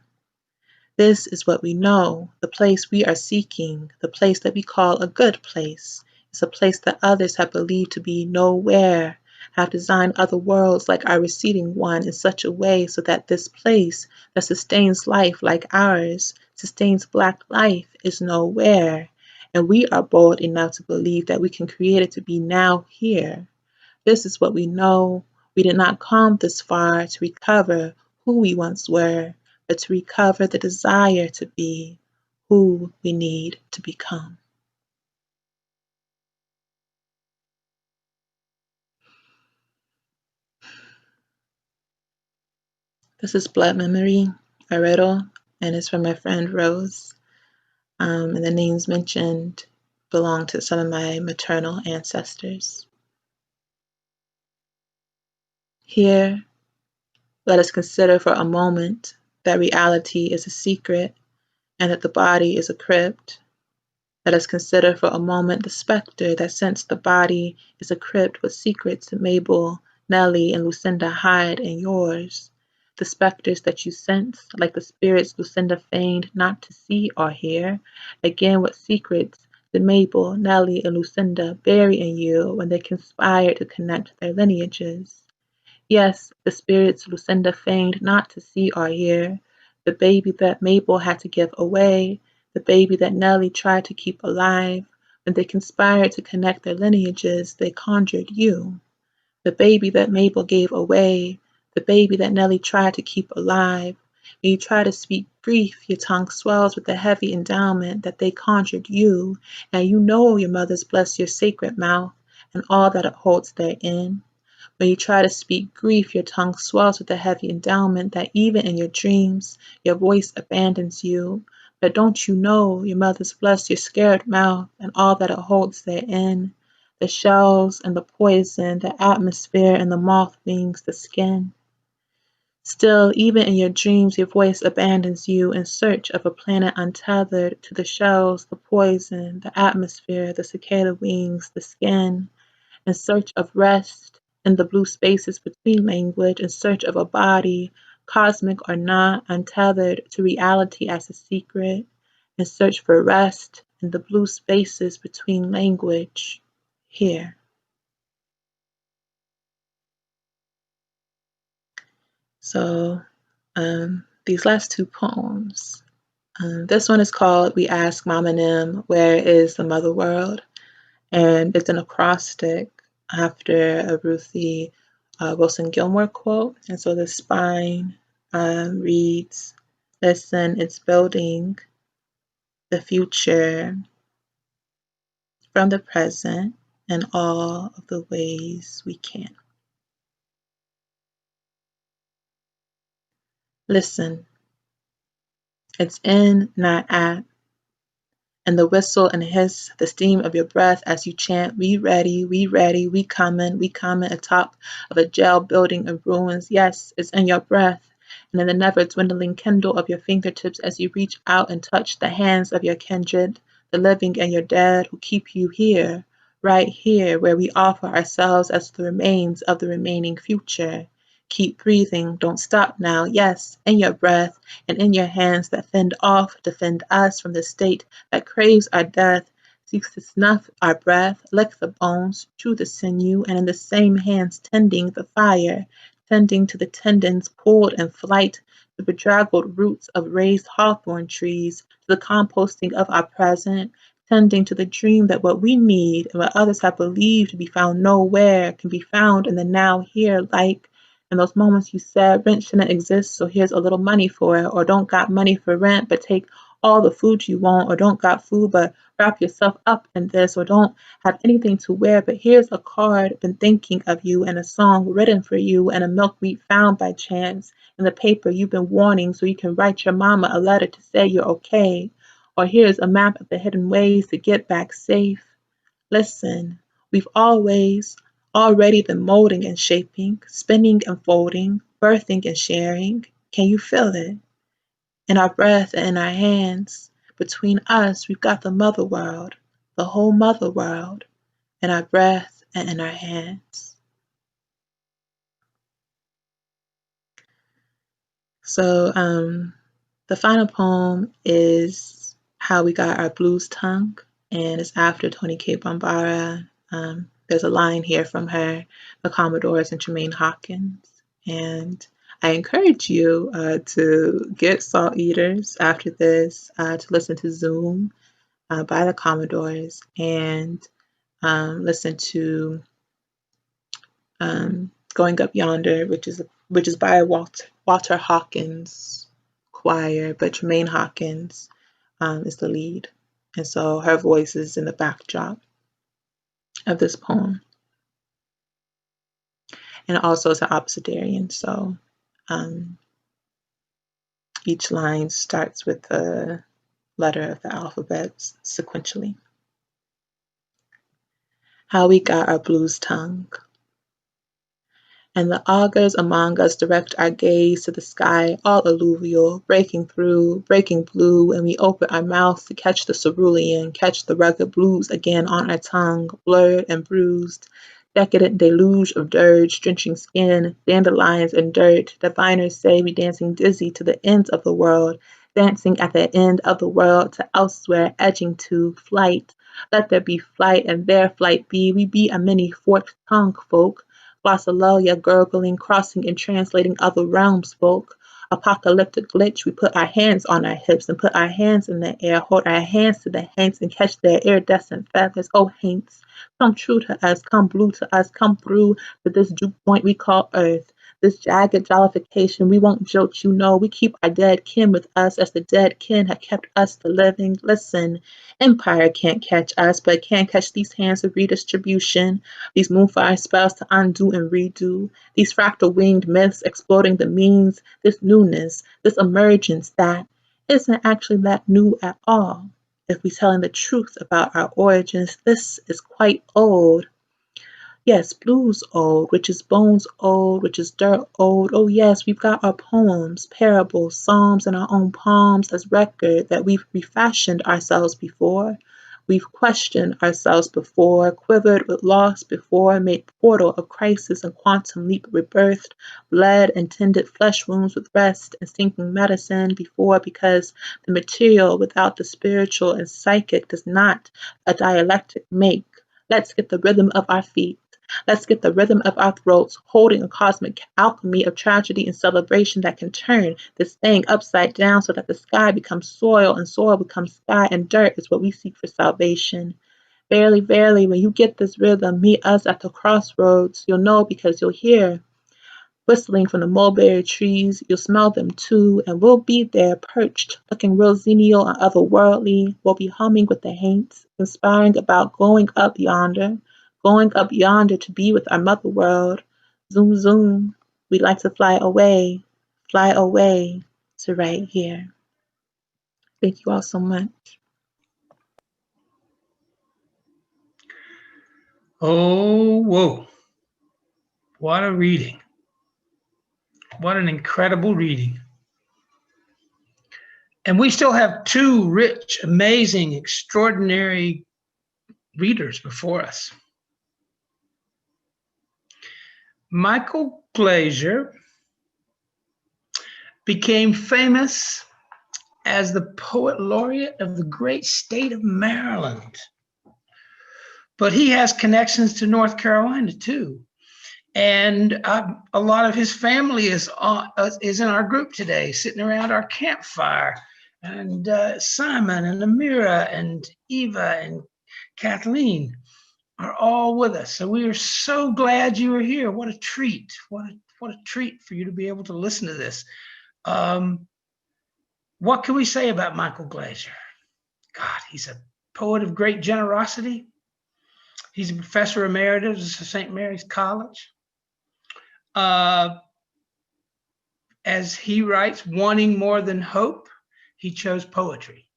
This is what we know, the place we are seeking, the place that we call a good place. It's a place that others have believed to be nowhere, have designed other worlds like our receding one in such a way so that this place that sustains life like ours, sustains Black life, is nowhere. And we are bold enough to believe that we can create it to be now here. This is what we know. We did not come this far to recover who we once were, but to recover the desire to be who we need to become. This is Blood Memory, a riddle, and it's from my friend Rose. And the names mentioned belong to some of my maternal ancestors. Here, let us consider for a moment that reality is a secret and that the body is a crypt. Let us consider for a moment the specter that since the body is a crypt with secrets that Mabel, Nellie, and Lucinda hide in yours. The specters that you sense, like the spirits Lucinda feigned not to see or hear. Again, what secrets did Mabel, Nellie, and Lucinda bury in you when they conspired to connect their lineages? Yes, the spirits Lucinda feigned not to see or hear, the baby that Mabel had to give away, the baby that Nellie tried to keep alive. When they conspired to connect their lineages, they conjured you. The baby that Mabel gave away, the baby that Nellie tried to keep alive. When you try to speak grief, your tongue swells with the heavy endowment that they conjured you, and you know your mother's blessed your sacred mouth and all that it holds therein. When you try to speak grief, your tongue swells with the heavy endowment that even in your dreams, your voice abandons you. But don't you know your mother's blessed your scared mouth and all that it holds therein? The shells and the poison, the atmosphere and the moth wings, the skin. Still, even in your dreams, your voice abandons you in search of a planet untethered to the shells, the poison, the atmosphere, the cicada wings, the skin, in search of rest in the blue spaces between language, in search of a body, cosmic or not, untethered to reality as a secret, in search for rest in the blue spaces between language, here. So, these last two poems. This one is called We Ask Mama Nim, Where is the Mother World? And it's an acrostic after a Ruthie Wilson Gilmore quote. And so the spine reads, listen, it's building the future from the present in all of the ways we can. Listen, it's in, not at, and the whistle and hiss, the steam of your breath as you chant, we ready, we coming, atop of a jail building in ruins. Yes, it's in your breath, and in the never dwindling kindle of your fingertips as you reach out and touch the hands of your kindred, the living and your dead who keep you here, right here where we offer ourselves as the remains of the remaining future. Keep breathing, don't stop now. Yes, in your breath and in your hands that fend off, defend us from the state that craves our death, seeks to snuff our breath, lick the bones, chew the sinew, and in the same hands tending the fire, tending to the tendons pulled in flight, the bedraggled roots of raised hawthorn trees, to the composting of our present, tending to the dream that what we need and what others have believed to be found nowhere can be found in the now here, like in those moments you said rent shouldn't exist, so here's a little money for it, or don't got money for rent, but take all the food you want, or don't got food, but wrap yourself up in this, or don't have anything to wear, but here's a card, been thinking of you, and a song written for you, and a milkweed found by chance, and the paper you've been wanting so you can write your mama a letter to say you're okay, or here's a map of the hidden ways to get back safe. Listen, we've already been molding and shaping, spinning and folding, birthing and sharing. Can you feel it? In our breath and in our hands. Between us, we've got the mother world, the whole mother world, in our breath and in our hands. So the final poem is How We Got Our Blues Tongue, and it's after Toni Cade Bambara. There's a line here from her, the Commodores, and Tremaine Hawkins. And I encourage you to get Salt Eaters after this, to listen to Zoom by the Commodores, and listen to Going Up Yonder, which is by Walter Hawkins choir, but Tremaine Hawkins is the lead. And so her voice is in the backdrop of this poem. And also it's an obsidarian, so each line starts with the letter of the alphabet sequentially. How we got our blues tongue. And the augurs among us direct our gaze to the sky, all alluvial, breaking through, breaking blue, and we open our mouths to catch the cerulean, catch the rugged blues again on our tongue, blurred and bruised. Decadent deluge of dirge, drenching skin, dandelions and dirt. Diviners say we dancing dizzy to the ends of the world, dancing at the end of the world to elsewhere, edging to flight. Let there be flight, and their flight be. We be a many forked tongue folk. Glossolalia gurgling, crossing and translating other realms folk. Apocalyptic glitch, we put our hands on our hips and put our hands in the air, hold our hands to the hanks and catch their iridescent feathers. Oh, Hanks, come true to us, come blue to us, come through to this juke point we call Earth. This jagged jollification, we won't jilt you, no. We keep our dead kin with us as the dead kin have kept us the living. Listen, empire can't catch us, but it can catch these hands of redistribution, these moonfire spells to undo and redo, these fractal winged myths exploding the means, this newness, this emergence that isn't actually that new at all. If we're telling the truth about our origins, this is quite old. Yes, blues old, which is bones old, which is dirt old. Oh yes, we've got our poems, parables, psalms, and our own palms as record that we've refashioned ourselves before. We've questioned ourselves before, quivered with loss before, made portal of crisis and quantum leap rebirthed, bled and tended flesh wounds with rest and sinking medicine before, because the material without the spiritual and psychic does not a dialectic make. Let's get the rhythm of our feet. Let's get the rhythm of our throats, holding a cosmic alchemy of tragedy and celebration that can turn this thing upside down so that the sky becomes soil and soil becomes sky and dirt is what we seek for salvation. Verily, verily, when you get this rhythm, meet us at the crossroads. You'll know because you'll hear whistling from the mulberry trees. You'll smell them too, and we'll be there perched, looking real zenial and otherworldly. We'll be humming with the haints, inspiring about going up yonder to be with our mother world. Zoom, zoom. We'd like to fly away to right here. Thank you all so much. Oh, whoa. What a reading. What an incredible reading. And we still have two rich, amazing, extraordinary readers before us. Michael Glaser became famous as the poet laureate of the great state of Maryland. But he has connections to North Carolina too. And a lot of his family is in our group today, sitting around our campfire. And Simon and Amira and Eva and Kathleen are all with us. So we are so glad you are here. What a treat. What a treat for you to be able to listen to this. What can we say about Michael Glaser? God, he's a poet of great generosity. He's a professor emeritus at St. Mary's College. As he writes, wanting more than hope, he chose poetry.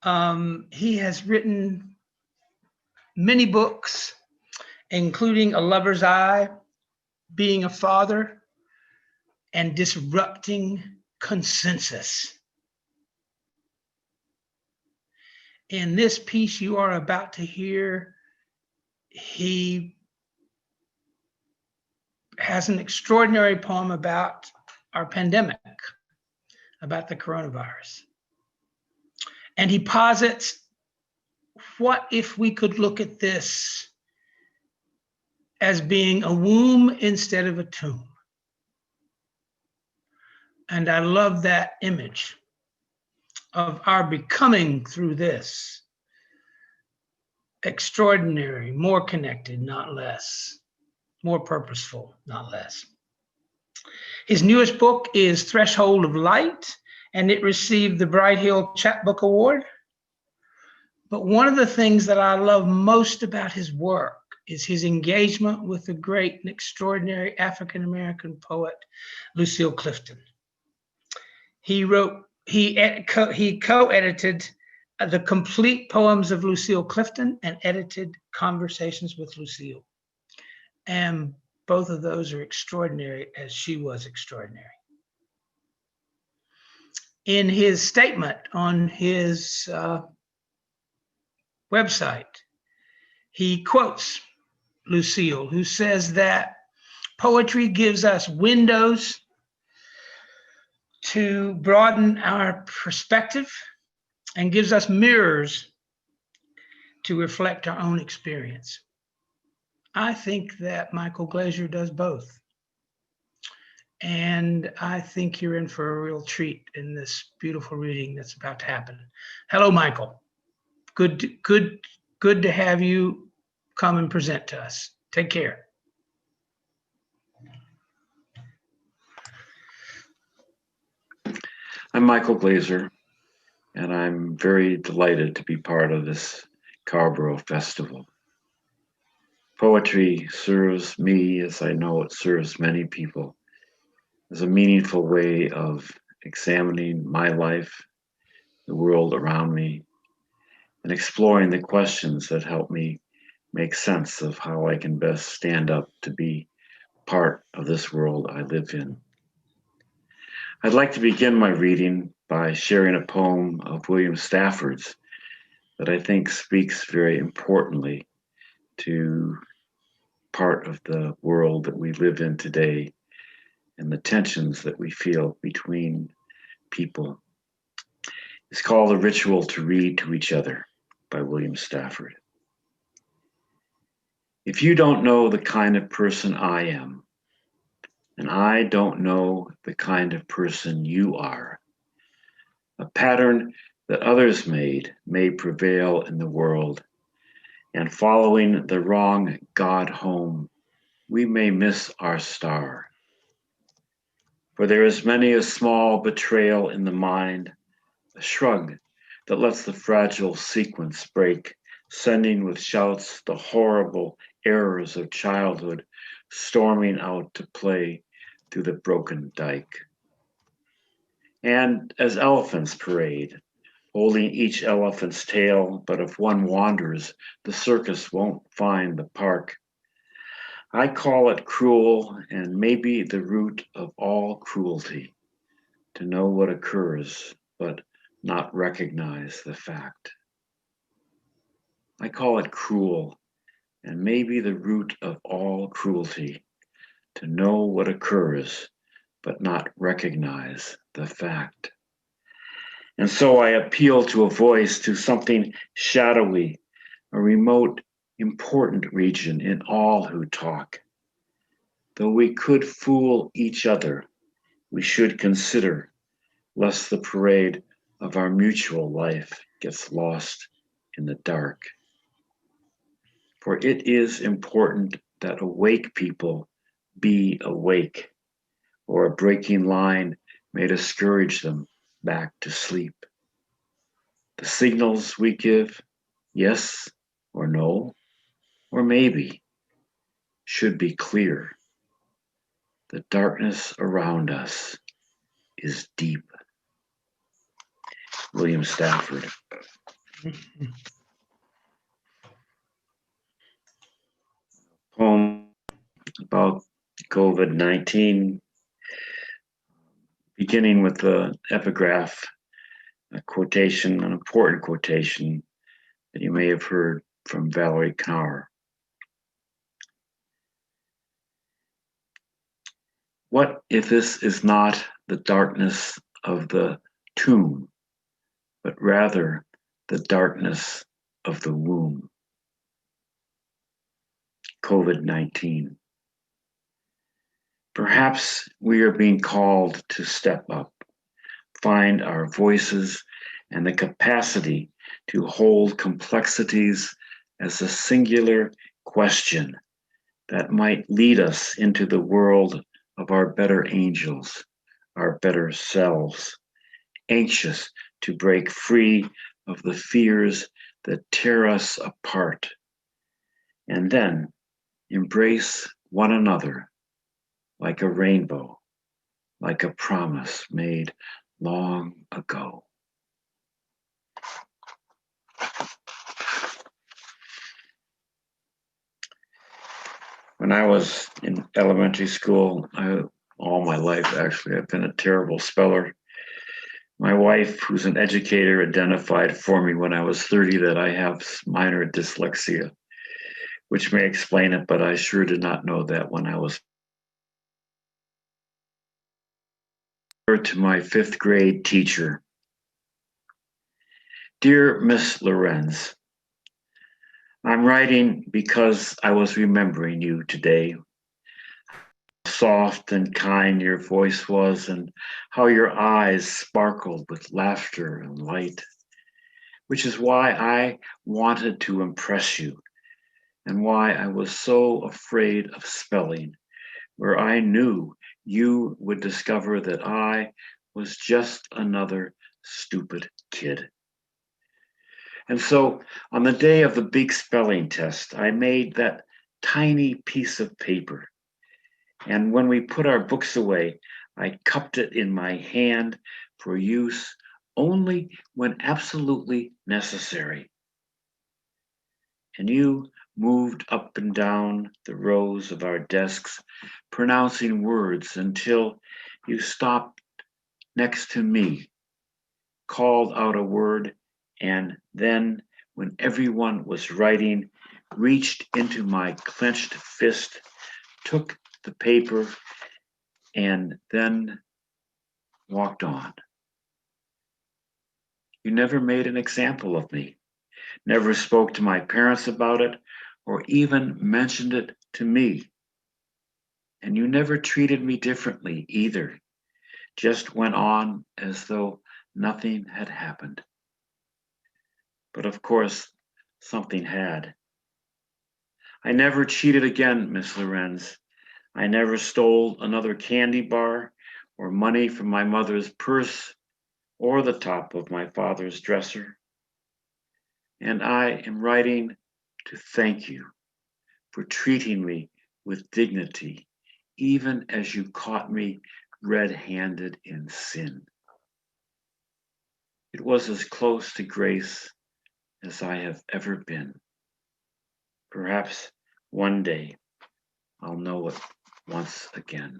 He has written many books, including A Lover's Eye, Being a Father, and Disrupting Consensus. In this piece you are about to hear, he has an extraordinary poem about our pandemic, about the coronavirus. And he posits, what if we could look at this as being a womb instead of a tomb? And I love that image of our becoming through this. Extraordinary, more connected, not less. More purposeful, not less. His newest book is Threshold of Light, and it received the Bright Hill Chapbook Award. But one of the things that I love most about his work is his engagement with the great and extraordinary African-American poet, Lucille Clifton. He co-edited the complete poems of Lucille Clifton and edited Conversations with Lucille. And both of those are extraordinary, as she was extraordinary. In his statement on his website, he quotes Lucille, who says that poetry gives us windows to broaden our perspective and gives us mirrors to reflect our own experience. I think that Michael Glaser does both. And I think you're in for a real treat in this beautiful reading that's about to happen. Hello, Michael. Good to have you come and present to us. Take care. I'm Michael Glaser, and I'm very delighted to be part of this Scarborough Festival. Poetry serves me, as I know it serves many people, as a meaningful way of examining my life, the world around me, and exploring the questions that help me make sense of how I can best stand up to be part of this world I live in. I'd like to begin my reading by sharing a poem of William Stafford's that I think speaks very importantly to part of the world that we live in today and the tensions that we feel between people. It's called A Ritual to Read to Each Other by William Stafford. If you don't know the kind of person I am, and I don't know the kind of person you are, a pattern that others made may prevail in the world, and following the wrong God home, we may miss our star. For there is many a small betrayal in the mind, a shrug that lets the fragile sequence break, sending with shouts the horrible errors of childhood storming out to play through the broken dike. And as elephants parade, holding each elephant's tail, but if one wanders, the circus won't find the park. I call it cruel, and maybe the root of all cruelty, to know what occurs, but not recognize the fact. I call it cruel, and maybe the root of all cruelty, to know what occurs, but not recognize the fact. And so I appeal to a voice, to something shadowy, a remote, important region in all who talk. Though we could fool each other, we should consider, lest the parade of our mutual life gets lost in the dark. For it is important that awake people be awake, or a breaking line may discourage them back to sleep. The signals we give, yes or no, or maybe, should be clear. The darkness around us is deep. William Stafford. Poem about COVID-19, beginning with the epigraph, a quotation, an important quotation that you may have heard from Valerie Kaur. What if this is not the darkness of the tomb, but rather the darkness of the womb? COVID-19. Perhaps we are being called to step up, find our voices and the capacity to hold complexities as a singular question that might lead us into the world of our better angels, our better selves, anxious to break free of the fears that tear us apart, and then embrace one another like a rainbow, like a promise made long ago. When I was in elementary school, all my life actually, I've been a terrible speller. My wife, who's an educator, identified for me when I was 30 that I have minor dyslexia, which may explain it, but I sure did not know that when I was to my 5th grade teacher. Dear Miss Lorenz, I'm writing because I was remembering you today. Soft and kind your voice was, and how your eyes sparkled with laughter and light, which is why I wanted to impress you, and why I was so afraid of spelling, where I knew you would discover that I was just another stupid kid. And so on the day of the big spelling test, I made that tiny piece of paper. And when we put our books away, I cupped it in my hand for use only when absolutely necessary. And you moved up and down the rows of our desks, pronouncing words until you stopped next to me, called out a word, and then, when everyone was writing, reached into my clenched fist, took the paper, and then walked on. You never made an example of me, never spoke to my parents about it, or even mentioned it to me. And you never treated me differently either, just went on as though nothing had happened. But of course, something had. I never cheated again, Miss Lorenz. I never stole another candy bar or money from my mother's purse or the top of my father's dresser. And I am writing to thank you for treating me with dignity, even as you caught me red-handed in sin. It was as close to grace as I have ever been. Perhaps one day I'll know it once again.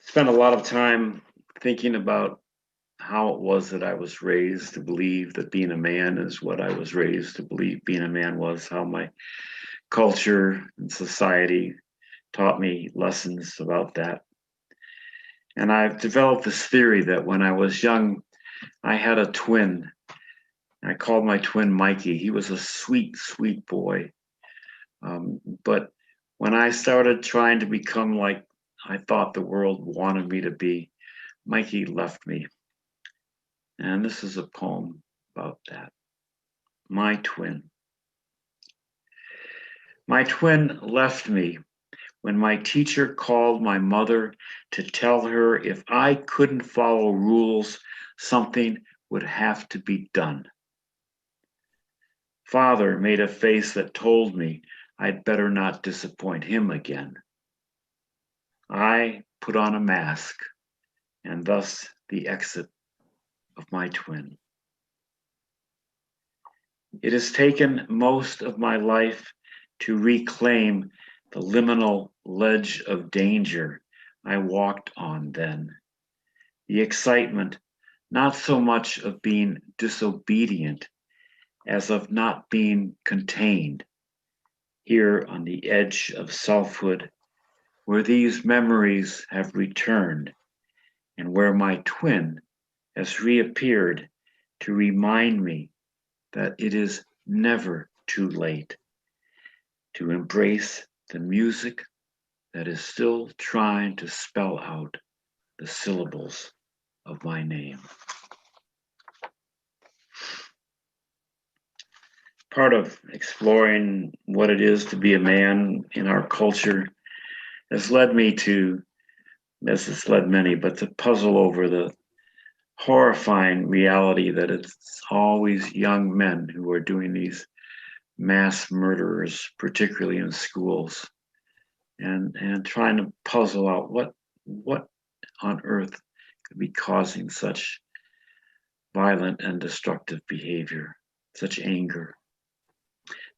Spent a lot of time thinking about how it was that I was raised to believe that being a man is what I was raised to believe being a man was, how my culture and society taught me lessons about that. And I've developed this theory that when I was young, I had a twin. I called my twin Mikey. He was a sweet, sweet boy. But when I started trying to become like I thought the world wanted me to be, Mikey left me. And this is a poem about that. My twin. My twin left me when my teacher called my mother to tell her if I couldn't follow rules, something would have to be done. Father made a face that told me I'd better not disappoint him again. I put on a mask, and thus the exit of my twin. It has taken most of my life to reclaim the liminal ledge of danger I walked on then. The excitement, not so much of being disobedient as of not being contained, here on the edge of selfhood, where these memories have returned and where my twin has reappeared to remind me that it is never too late to embrace the music that is still trying to spell out the syllables of my name. Part of exploring what it is to be a man in our culture has led me to, as it's led many, but to puzzle over the horrifying reality that it's always young men who are doing these mass murderers, particularly in schools, and trying to puzzle out what on earth could be causing such violent and destructive behavior, such anger.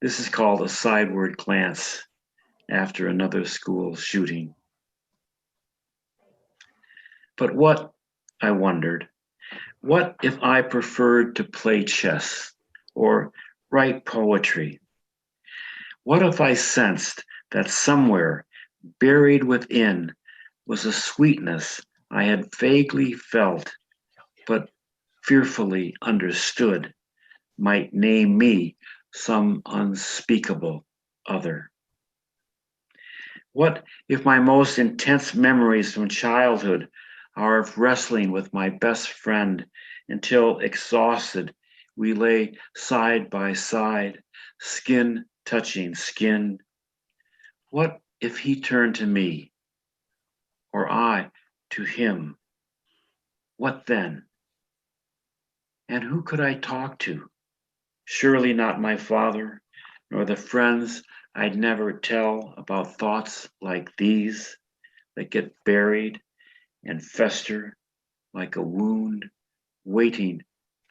This is called a sideward glance after another school shooting. But what, I wondered, what if I preferred to play chess or write poetry? What if I sensed that somewhere buried within was a sweetness I had vaguely felt but fearfully understood might name me some unspeakable other? What if my most intense memories from childhood are of wrestling with my best friend until exhausted we lay side by side, skin touching skin? What if he turned to me or I to him? What then? And who could I talk to? Surely not my father, nor the friends I'd never tell about thoughts like these that get buried and fester like a wound waiting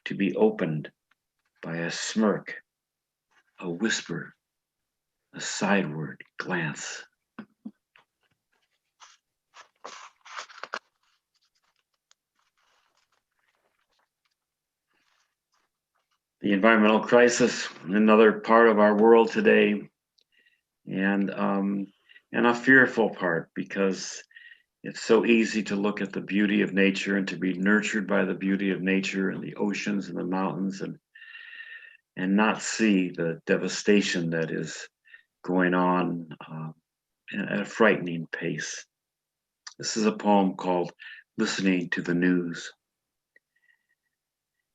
to be opened by a smirk, a whisper, a sideward glance. The environmental crisis, another part of our world today, and a fearful part, because it's so easy to look at the beauty of nature and to be nurtured by the beauty of nature and the oceans and the mountains, and not see the devastation that is going on at a frightening pace. This is a poem called Listening to the News.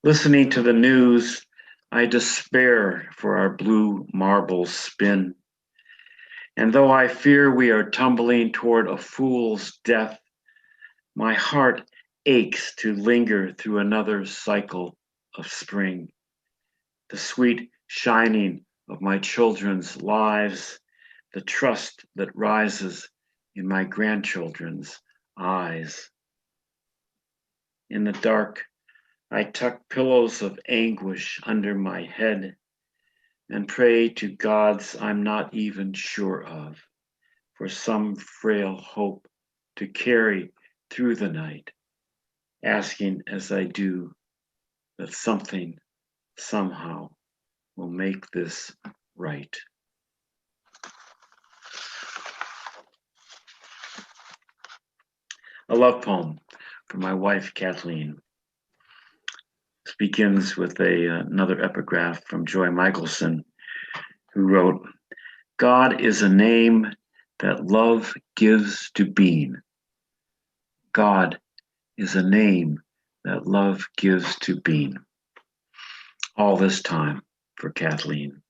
Listening to the news, I despair for our blue marbles spin. And though I fear we are tumbling toward a fool's death, my heart aches to linger through another cycle of spring. The sweet shining of my children's lives, the trust that rises in my grandchildren's eyes. In the dark, I tuck pillows of anguish under my head and pray to gods I'm not even sure of for some frail hope to carry through the night, asking as I do that something somehow will make this right. A love poem for my wife, Kathleen. This begins with another epigraph from Joy Michelson, who wrote, God is a name that love gives to being. God is a name that love gives to being. All this time for Kathleen.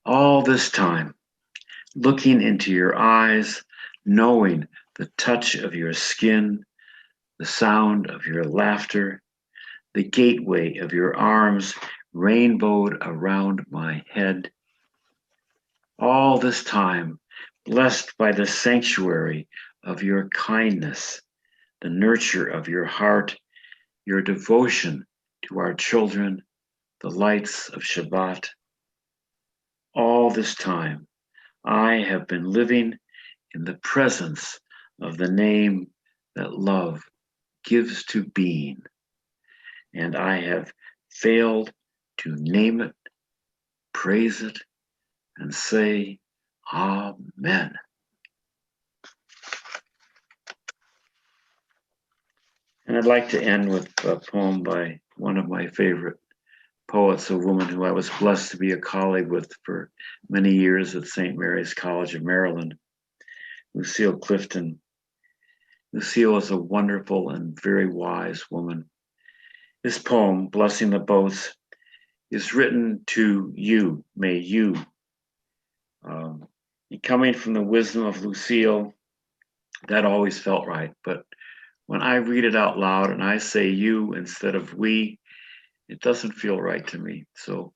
All this time, looking into your eyes, knowing the touch of your skin, the sound of your laughter, the gateway of your arms rainbowed around my head. All this time, blessed by the sanctuary of your kindness, the nurture of your heart, your devotion to our children, the lights of Shabbat. All this time, I have been living in the presence of the name that love gives to being, and I have failed to name it, praise it, and say Amen. And I'd like to end with a poem by one of my favorite poets, a woman who I was blessed to be a colleague with for many years at St. Mary's College of Maryland, Lucille Clifton. Lucille is a wonderful and very wise woman. This poem, Blessing the Boats, is written to you. May you, coming from the wisdom of Lucille, that always felt right. But when I read it out loud and I say you instead of we, it doesn't feel right to me. So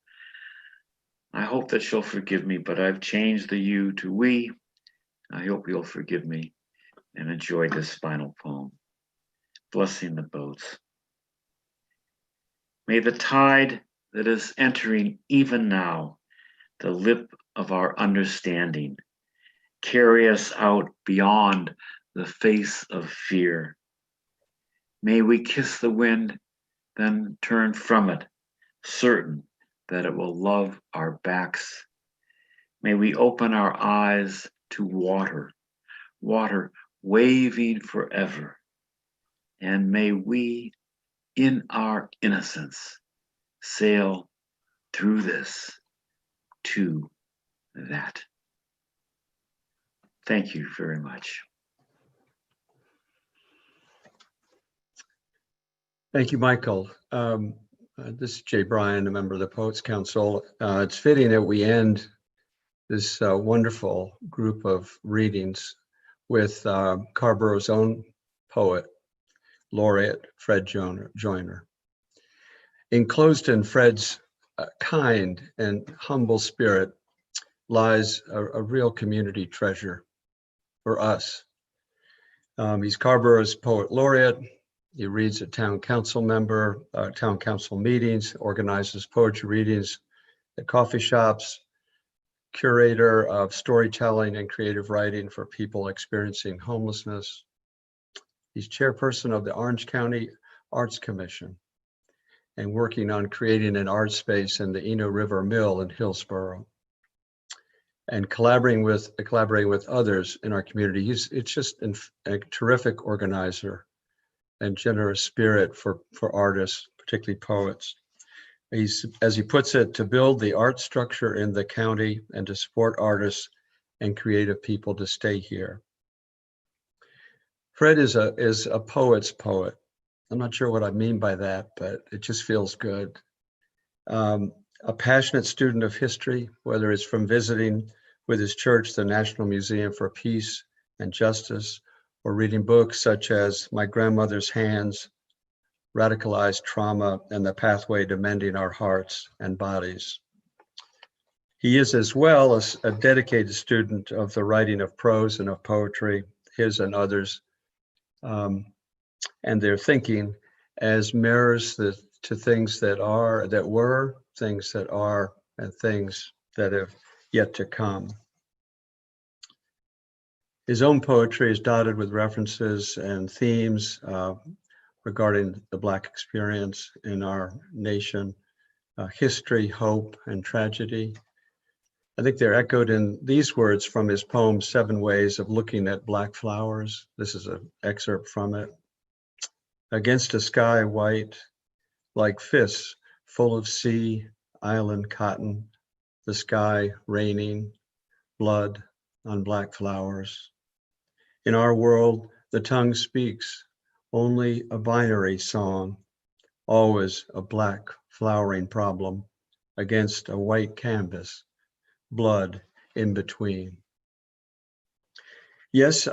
I hope that she'll forgive me, but I've changed the you to we. I hope you'll forgive me and enjoy this final poem. Blessing the Boats. May the tide that is entering even now, the lip of our understanding, carry us out beyond the face of fear. May we kiss the wind, then turn from it, certain that it will love our backs. May we open our eyes to water, water waving forever. And may we, in our innocence, sail through this to that. Thank you very much. Thank you, Michael. This is Jay Bryan, a member of the Poets Council. It's fitting that we end this wonderful group of readings with Carborough's own poet, laureate Fred Joyner. Enclosed in Fred's kind and humble spirit lies a real community treasure for us. He's Carborough's poet laureate, He reads at town council meetings, organizes poetry readings at coffee shops, curator of storytelling and creative writing for people experiencing homelessness. He's chairperson of the Orange County Arts Commission and working on creating an art space in the Eno River Mill in Hillsborough and collaborating with others in our community. It's just a terrific organizer and generous spirit for artists, particularly poets. He's, as he puts it, to build the art structure in the county and to support artists and creative people to stay here. Fred is a poet's poet. I'm not sure what I mean by that, but it just feels good. A passionate student of history, whether it's from visiting with his church, the National Museum for Peace and Justice, or reading books such as My Grandmother's Hands, Radicalized Trauma, and the Pathway to Mending Our Hearts and Bodies. He is as well as a dedicated student of the writing of prose and of poetry, his and others, and their thinking as mirrors to things that were, things that are, and things that have yet to come. His own poetry is dotted with references and themes regarding the Black experience in our nation, history, hope, and tragedy. I think they're echoed in these words from his poem, 7 Ways of Looking at Black Flowers. This is an excerpt from it. Against a sky white, like fists full of sea, island cotton, the sky raining, blood on black flowers. In our world, the tongue speaks only a binary song, always a black flowering problem against a white canvas, blood in between. Yes,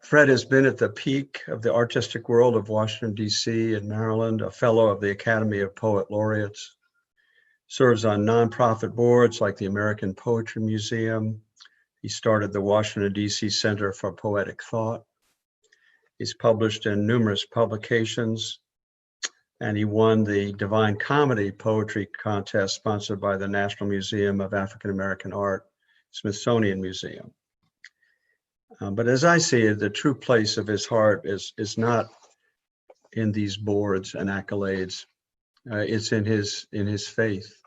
Fred has been at the peak of the artistic world of Washington, D.C. and Maryland, a fellow of the Academy of Poet Laureates, serves on nonprofit boards like the American Poetry Museum. He started the Washington, D.C. Center for Poetic Thought. He's published in numerous publications, and he won the Divine Comedy Poetry Contest sponsored by the National Museum of African American Art, Smithsonian Museum. But as I see it, the true place of his heart is not in these boards and accolades. It's in his faith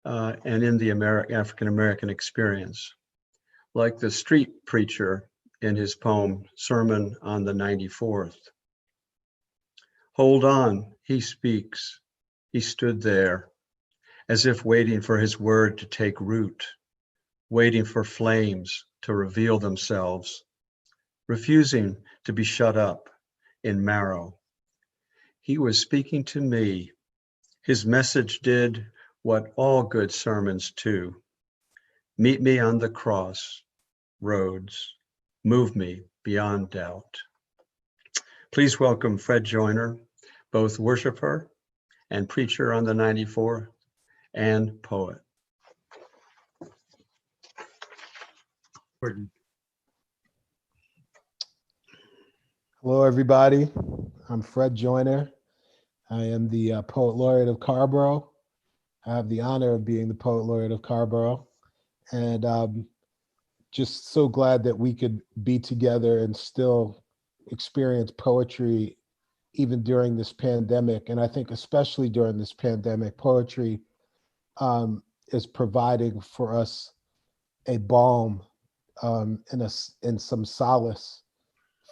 and in the African American experience. Like the street preacher in his poem, Sermon on the 94th. Hold on, he speaks. He stood there as if waiting for his word to take root, waiting for flames to reveal themselves, refusing to be shut up in marrow. He was speaking to me. His message did what all good sermons do. Meet me on the cross roads, move me beyond doubt. Please welcome Fred Joyner, both worshiper and preacher on the 94th and poet. Hello, everybody. I'm Fred Joyner. I am the Poet Laureate of Carrboro. I have the honor of being the Poet Laureate of Carrboro. And just so glad that we could be together and still experience poetry even during this pandemic. And I think especially during this pandemic, poetry is providing for us a balm and some solace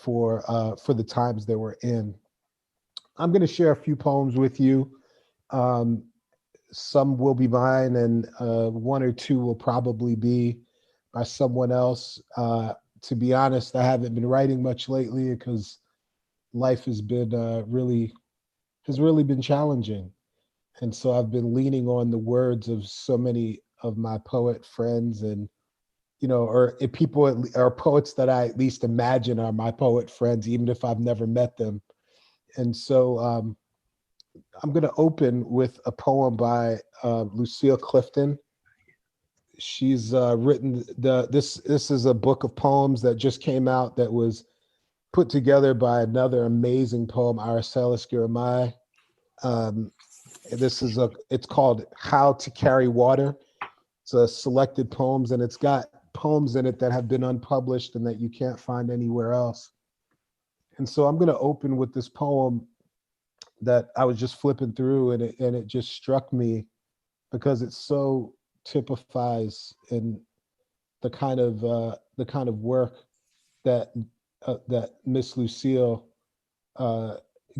for the times that we're in. I'm going to share a few poems with you. Some will be mine, and 1 or 2 will probably be by someone else. To be honest, I haven't been writing much lately because life has been really been challenging, and so I've been leaning on the words of so many of my poet friends, and or people or poets that I at least imagine are my poet friends, even if I've never met them. And so I'm going to open with a poem by Lucille Clifton. She's written this is a book of poems that just came out that was put together by another amazing poem, Aracelis Giramai. It's called How to Carry Water. It's a selected poems, and it's got poems in it that have been unpublished and that you can't find anywhere else. And so I'm going to open with this poem that I was just flipping through, and it just struck me because it so typifies in the kind of work that Miss Lucille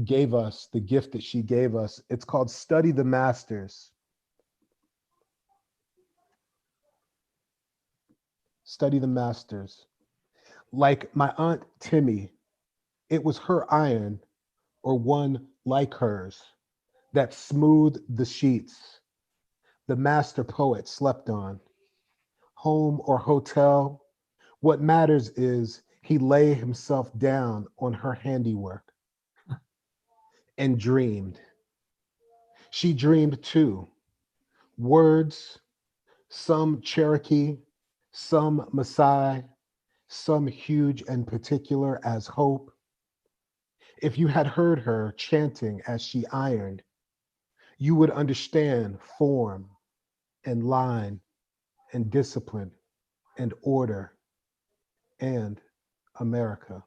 gave us, the gift that she gave us. It's called Study the Masters. Study the Masters. Like my Aunt Timmy, it was her iron, or one like hers, that smoothed the sheets the master poet slept on. Home or hotel, what matters is he lay himself down on her handiwork and dreamed. She dreamed too. Words, some Cherokee, some Maasai, some huge and particular as hope. If you had heard her chanting as she ironed, you would understand form and line and discipline and order and America.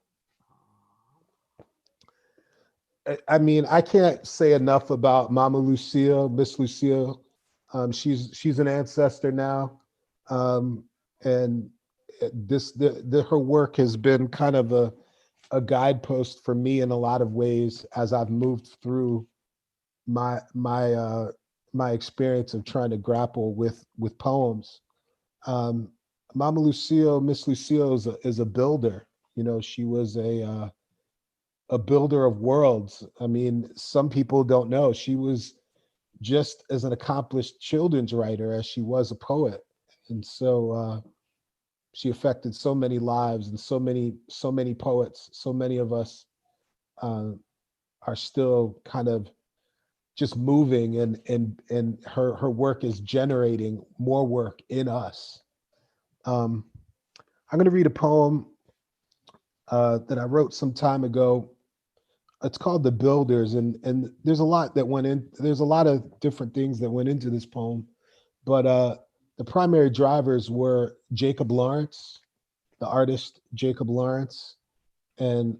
I mean, I can't say enough about Mama Lucille, Miss Lucille. She's an ancestor now, and her work has been kind of a guidepost for me in a lot of ways as I've moved through my experience of trying to grapple with poems. Mama Lucille, Miss Lucille is a builder. You know, she was a builder of worlds. I mean, some people don't know she was just as an accomplished children's writer as she was a poet, and so she affected so many lives and so many poets. So many of us are still kind of just moving, and her work is generating more work in us. I'm going to read a poem that I wrote some time ago. It's called The Builders, and there's a lot that went in. There's a lot of different things that went into this poem, but the primary drivers were Jacob Lawrence, the artist Jacob Lawrence, and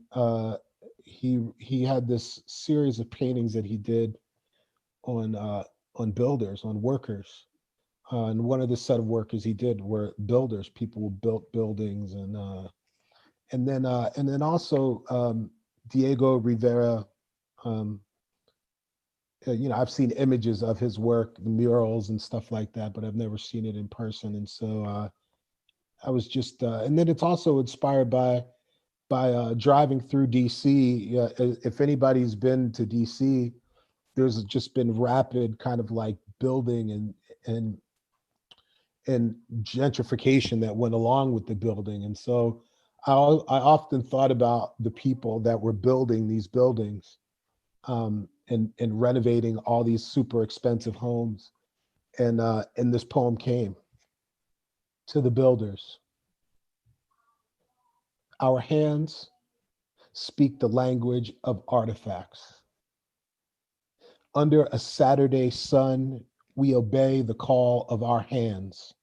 he had this series of paintings that he did on builders, on workers. And one of the set of workers he did were builders, people who built buildings, and then also Diego Rivera. You know, I've seen images of his work, the murals and stuff like that, but I've never seen it in person. And so I was just, and then it's also inspired by driving through DC. If anybody's been to DC, there's just been rapid kind of like building and gentrification that went along with the building. And so I often thought about the people that were building these buildings and renovating all these super expensive homes. And this poem came to the builders. Our hands speak the language of artifacts. Under a Saturday sun, we obey the call of our hands.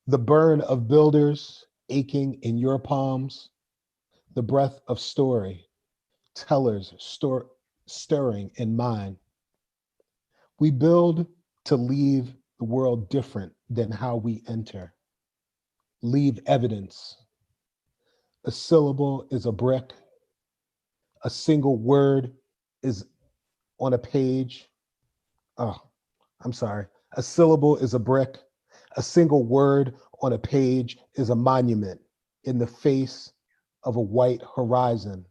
The burn of builders aching in your palms, the breath of story, tellers stirring in mine. We build to leave the world different than how we enter. Leave evidence. A syllable is a brick. A single word is on a page. Oh, I'm sorry. A syllable is a brick. A single word on a page is a monument in the face of a white horizon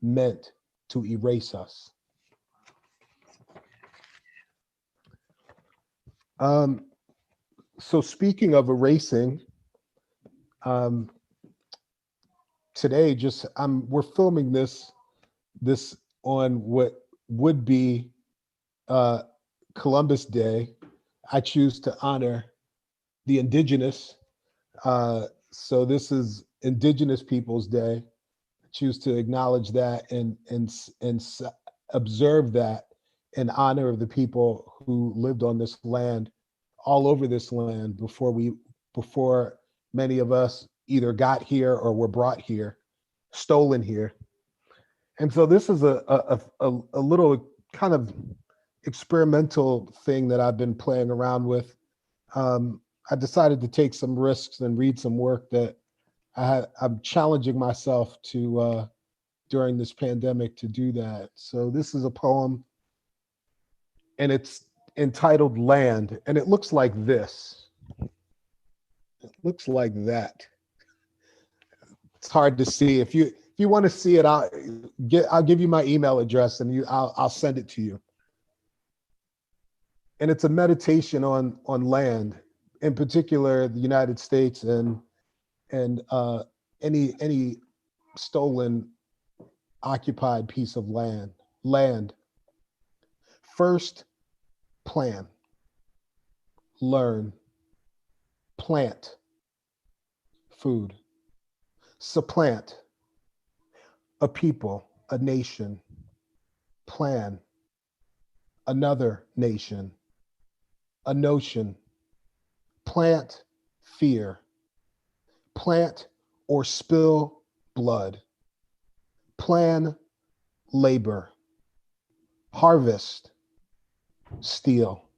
meant to erase us. So speaking of erasing, today we're filming this on what would be Columbus Day. I choose to honor the indigenous. So this is Indigenous Peoples Day. choose to acknowledge that and observe that in honor of the people who lived on this land, all over this land before many of us either got here or were brought here, stolen here. And so this is a little kind of experimental thing that I've been playing around with. I decided to take some risks and read some work that I'm challenging myself to during this pandemic to do that. So this is a poem, and it's entitled Land, and it looks like this. It looks like that. It's hard to see. If you want to see it, I'll give you my email address, and I'll send it to you. And it's a meditation on land, in particular the United States and any stolen, occupied piece of land. Land. First, plan, learn, plant, food, supplant, a people, a nation, plan, another nation, a notion, plant, fear, plant or spill blood, plan, labor, harvest, steal,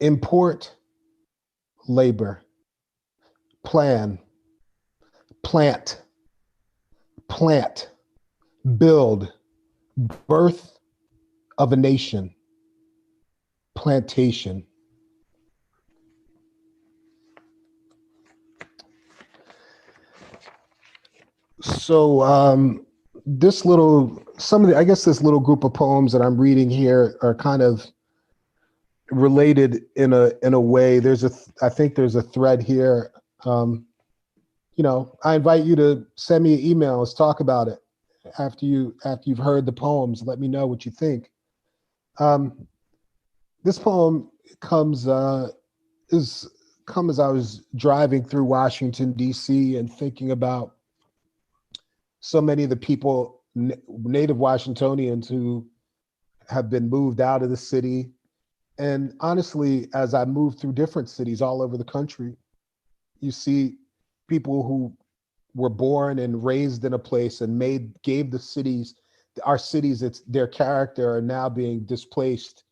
import, labor, plan, plant, plant, build, birth of a nation, plantation. So this little group of poems that I'm reading here are kind of related in a way. I think there's a thread here. I invite you to send me an email. Let's talk about it after you've heard the poems. Let me know what you think. This poem comes as I was driving through Washington, D.C. and thinking about so many of the people, native Washingtonians who have been moved out of the city. And honestly, as I move through different cities all over the country, you see people who were born and raised in a place and gave our cities, their character, are now being displaced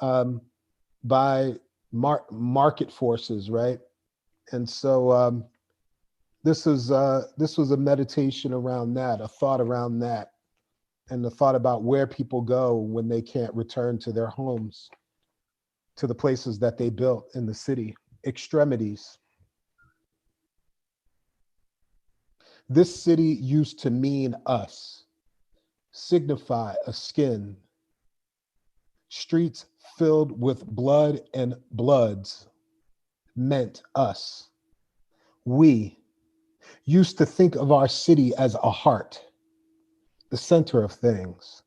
by market forces, right? And so this was a meditation around that, a thought around that, and the thought about where people go when they can't return to their homes, to the places that they built in the city. Extremities. This city used to mean us, signify a skin. Streets filled with blood and bloods meant us. We used to think of our city as a heart, the center of things.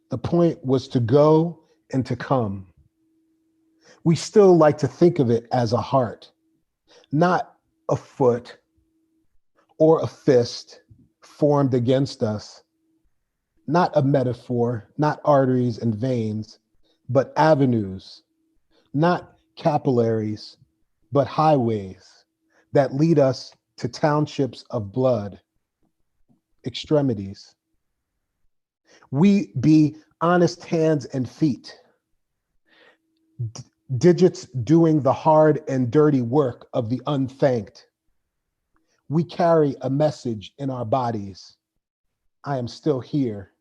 The point was to go and to come. We still like to think of it as a heart, not a foot or a fist formed against us, not a metaphor, not arteries and veins, but avenues, not capillaries, but highways that lead us to townships of blood, extremities. We be honest hands and feet, digits doing the hard and dirty work of the unthanked. We carry a message in our bodies. I am still here.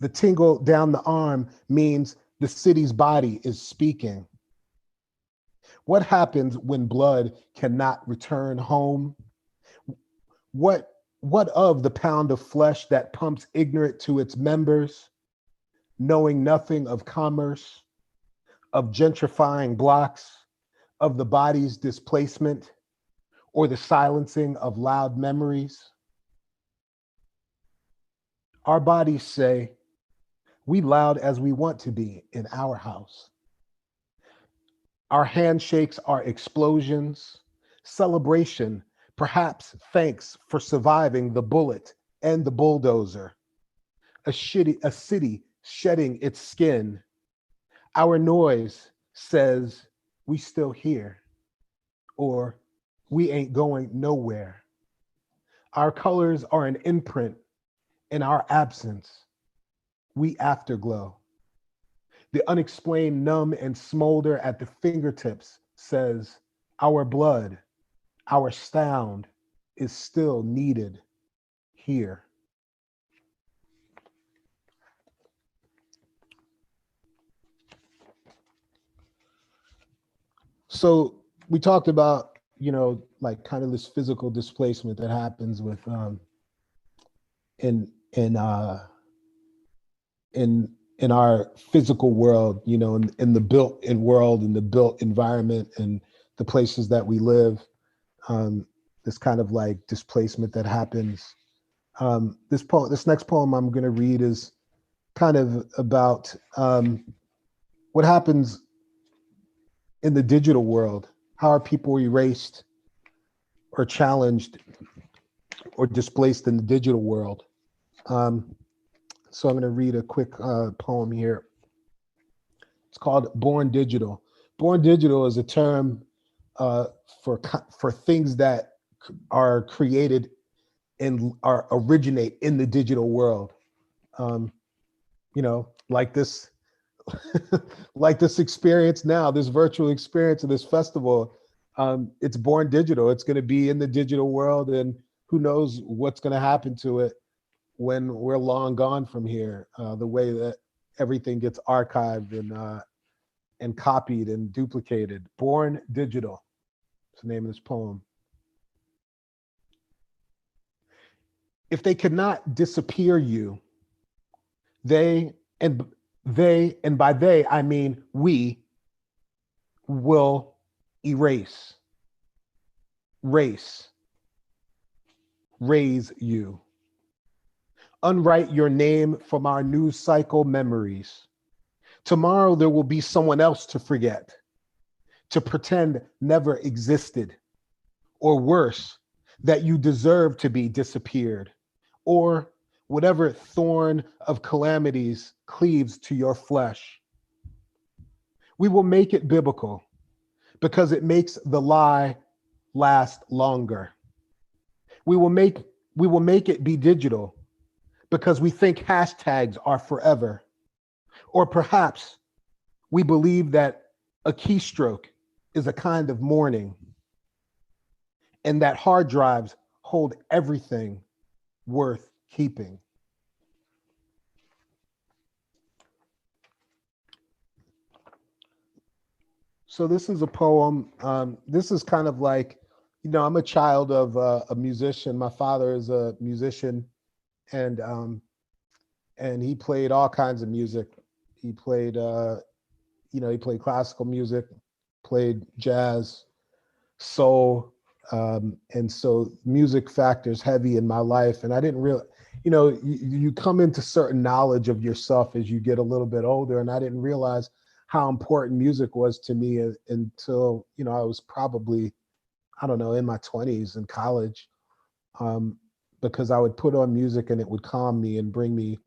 The tingle down the arm means the city's body is speaking. What happens when blood cannot return home? What of the pound of flesh that pumps ignorant to its members, knowing nothing of commerce, of gentrifying blocks, of the body's displacement, or the silencing of loud memories? Our bodies say, we loud as we want to be in our house. Our handshakes are explosions, celebration Perhaps thanks for surviving the bullet and the bulldozer. A city shedding its skin. Our noise says we still here, or we ain't going nowhere. Our colors are an imprint in our absence. We afterglow. The unexplained numb and smolder at the fingertips says our blood, our sound is still needed here. So we talked about, like kind of this physical displacement that happens with in in uh in our physical world, in the built in world, in the built environment, and the places that we live. This kind of like displacement that happens. This next poem I'm going to read is kind of about what happens in the digital world. How are people erased or challenged or displaced in the digital world? So I'm going to read a quick poem here. It's called Born Digital. Born Digital is a term for things that are created and originate in the digital world. Like this, like this experience now, this virtual experience of this festival. It's born digital. It's going to be in the digital world, and who knows what's going to happen to it when we're long gone from here. The way that everything gets archived and copied and duplicated. Born Digital. That's the name of this poem. If they could not disappear you, they, and by they, I mean we, will erase, race, raise you. Unwrite your name from our news cycle memories. Tomorrow there will be someone else to forget, to pretend never existed, or worse, that you deserve to be disappeared, or whatever thorn of calamities cleaves to your flesh. We will make it biblical because it makes the lie last longer. We will make it be digital because we think hashtags are forever. Or perhaps we believe that a keystroke is a kind of mourning and that hard drives hold everything worth keeping. So this is a poem. This is kind of like, I'm a child of a musician. My father is a musician, and he played all kinds of music. He played, he played classical music, played jazz, soul, and so music factors heavy in my life. And I didn't really, you come into certain knowledge of yourself as you get a little bit older, and I didn't realize how important music was to me until, I was probably, I don't know, in my 20s in college, because I would put on music and it would calm me and bring me,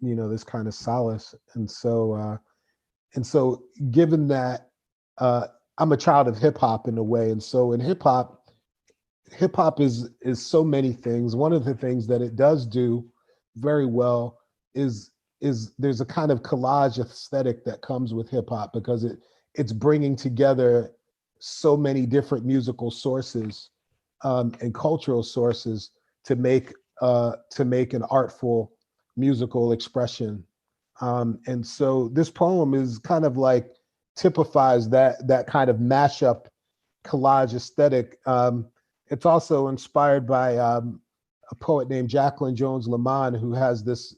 this kind of solace. And so given that I'm a child of hip hop in a way, and so in hip hop is so many things. One of the things that it does do very well is there's a kind of collage aesthetic that comes with hip hop, because it's bringing together so many different musical sources and cultural sources to make an artful musical expression. And so this poem is kind of like typifies that kind of mashup collage aesthetic. It's also inspired by a poet named Jacqueline Jones Lamont, who has this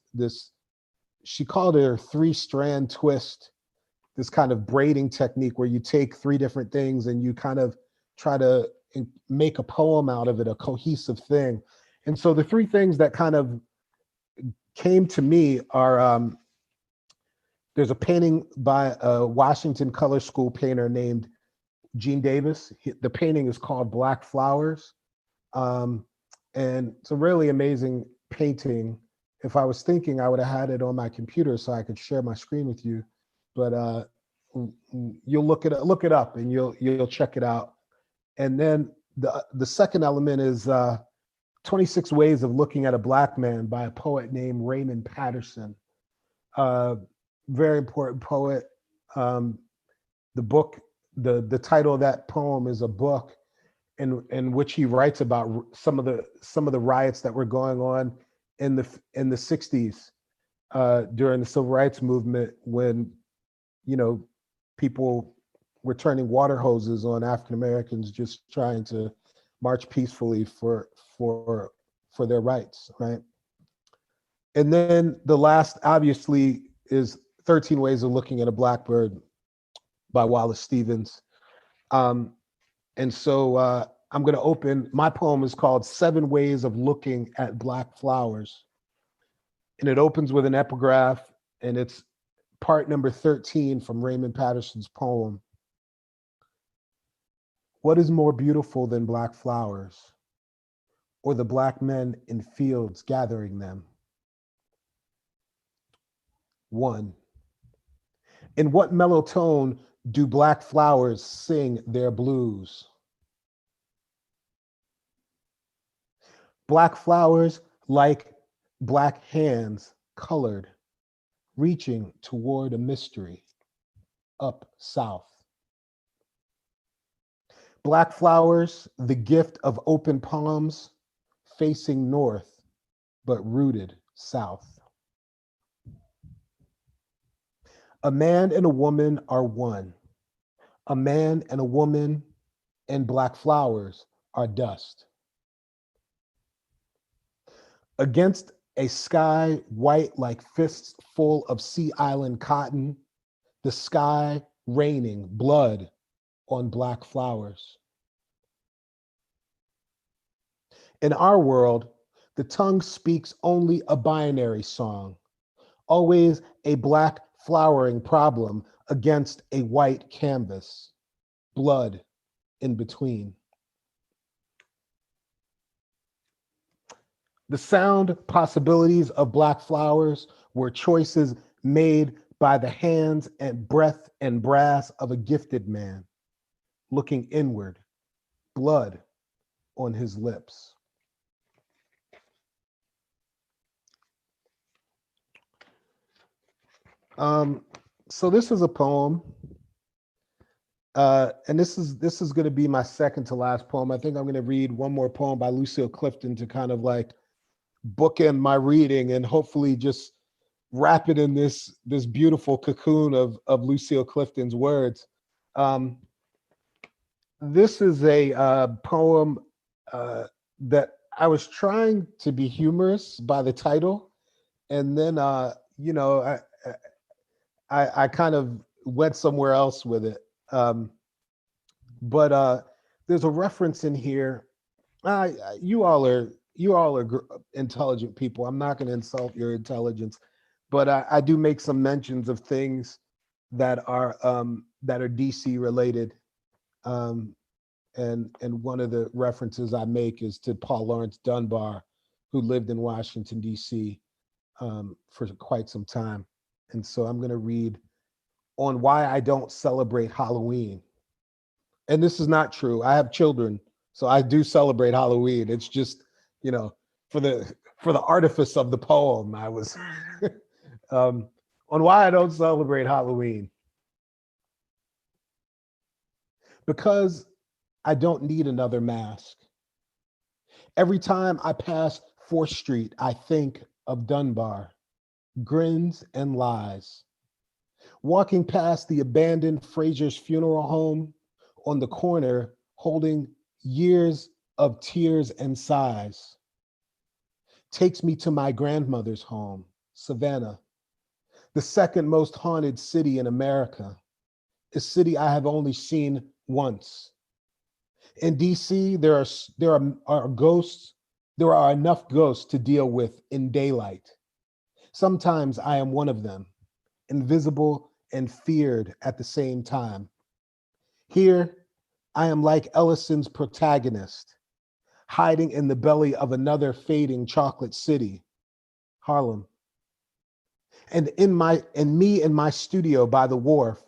she called it her 3-strand twist, this kind of braiding technique where you take 3 different things and you kind of try to make a poem out of it, a cohesive thing. And so the 3 things that kind of came to me are, there's a painting by a Washington Color School painter named Gene Davis. The painting is called Black Flowers. And it's a really amazing painting. If I was thinking, I would have had it on my computer so I could share my screen with you. But you'll look it up and you'll check it out. And then the second element is 26 Ways of Looking at a Black Man by a poet named Raymond Patterson. Very important poet. The book, the title of that poem is a book in which he writes about some of the riots that were going on in the 60s during the civil rights movement, when people were turning water hoses on African Americans just trying to march peacefully for their rights, right? And then the last, obviously, is 13 Ways of Looking at a Blackbird by Wallace Stevens. And so I'm going to open, my poem is called 7 Ways of Looking at Black Flowers. And it opens with an epigraph, and it's part number 13 from Raymond Patterson's poem. What is more beautiful than black flowers, or the black men in fields gathering them? 1. In what mellow tone do black flowers sing their blues? Black flowers like black hands colored, reaching toward a mystery up south. Black flowers, the gift of open palms, facing north, but rooted south. A man and a woman are one. A man and a woman and black flowers are dust. Against a sky white like fists full of Sea Island cotton, the sky raining blood on black flowers. In our world, the tongue speaks only a binary song, always a black flowering problem against a white canvas, blood in between. The sound possibilities of black flowers were choices made by the hands and breath and brass of a gifted man, looking inward, blood on his lips. So this is a poem, and this is going to be my second to last poem. I think I'm going to read one more poem by Lucille Clifton to kind of like bookend my reading and hopefully just wrap it in this beautiful cocoon of Lucille Clifton's words. This is a poem that I was trying to be humorous by the title, and then I kind of went somewhere else with it. But there's a reference in here. You all are intelligent people. I'm not going to insult your intelligence, but I do make some mentions of things that are DC related. And one of the references I make is to Paul Laurence Dunbar, who lived in Washington, D.C. For quite some time. And so I'm going to read on why I don't celebrate Halloween. And this is not true. I have children, so I do celebrate Halloween. It's just, for the artifice of the poem, I was on why I don't celebrate Halloween. Because I don't need another mask. Every time I pass 4th Street, I think of Dunbar, grins and lies. Walking past the abandoned Fraser's Funeral Home on the corner, holding years of tears and sighs, takes me to my grandmother's home, Savannah, the second most haunted city in America, a city I have only seen once. In DC, there are ghosts. There are enough ghosts to deal with in daylight. Sometimes I am one of them, invisible and feared at the same time. Here, I am like Ellison's protagonist, hiding in the belly of another fading chocolate city, Harlem. And in my studio by the wharf,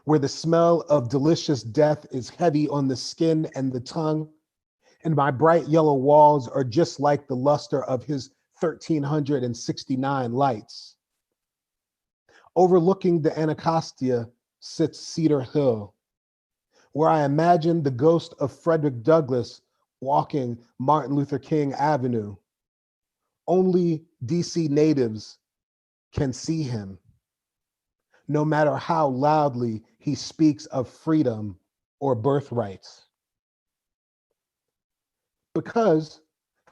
where the smell of delicious death is heavy on the skin and the tongue, and my bright yellow walls are just like the luster of his 1369 lights. Overlooking the Anacostia sits Cedar Hill, where I imagine the ghost of Frederick Douglass walking Martin Luther King Avenue. Only DC natives can see him, no matter how loudly he speaks of freedom or birthrights. Because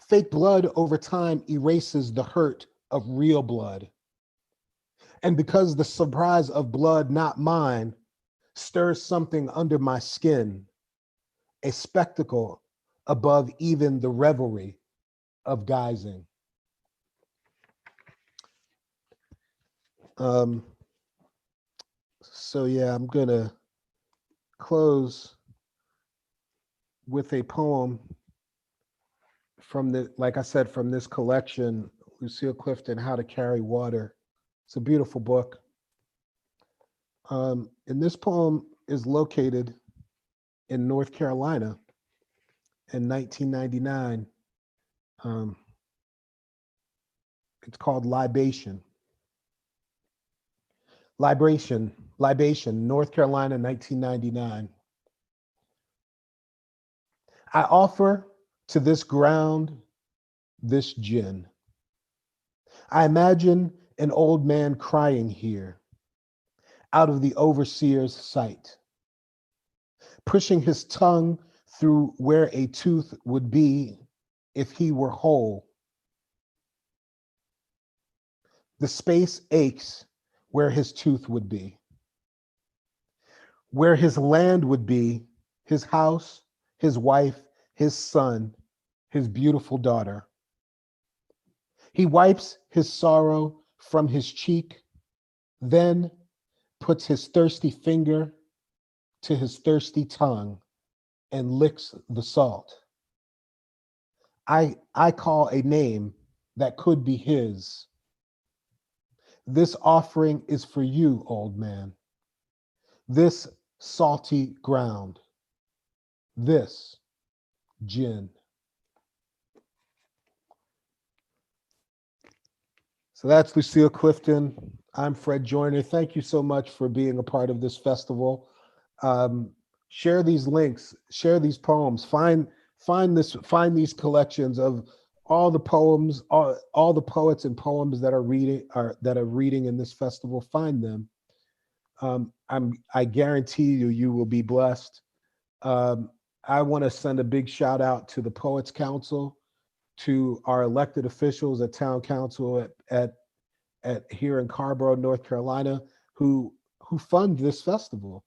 fake blood over time erases the hurt of real blood. And because the surprise of blood not mine stirs something under my skin, a spectacle above even the revelry of guising. So yeah, I'm gonna close with a poem from the, like I said, from this collection, Lucille Clifton, How to Carry Water. It's a beautiful book. And this poem is located in North Carolina in 1999. It's called Libation. Libation, North Carolina, 1999. I offer to this ground this gin. I imagine an old man crying here out of the overseer's sight, pushing his tongue through where a tooth would be if he were whole. The space aches where his tooth would be, where his land would be, his house, his wife, his son, his beautiful daughter. He wipes his sorrow from his cheek, then puts his thirsty finger to his thirsty tongue and licks the salt. I call a name that could be his. This offering is for you, old man. This salty ground. This gin. So that's Lucille Clifton. I'm Fred Joyner. Thank you so much for being a part of this festival. Share these links, share these poems, find these collections of all the poems, all the poets and poems that are reading in this festival. Find them. I guarantee you will be blessed. I want to send a big shout out to the Poets Council, to our elected officials at Town Council at here in Carborough, North Carolina, who fund this festival,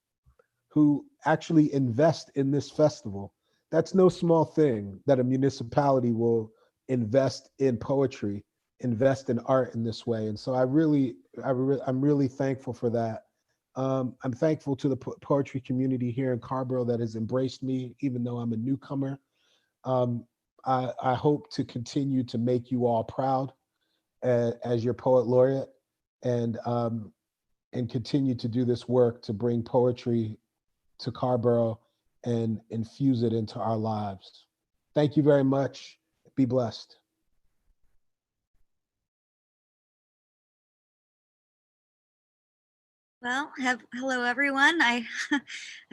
who actually invest in this festival. That's no small thing that a municipality will invest in poetry, invest in art in this way. And so I'm really thankful for that. I'm thankful to the poetry community here in Carborough that has embraced me, even though I'm a newcomer. I hope to continue to make you all proud as your poet laureate, and continue to do this work to bring poetry to Carborough and infuse it into our lives. Thank you very much. Be blessed. Well, hello everyone. I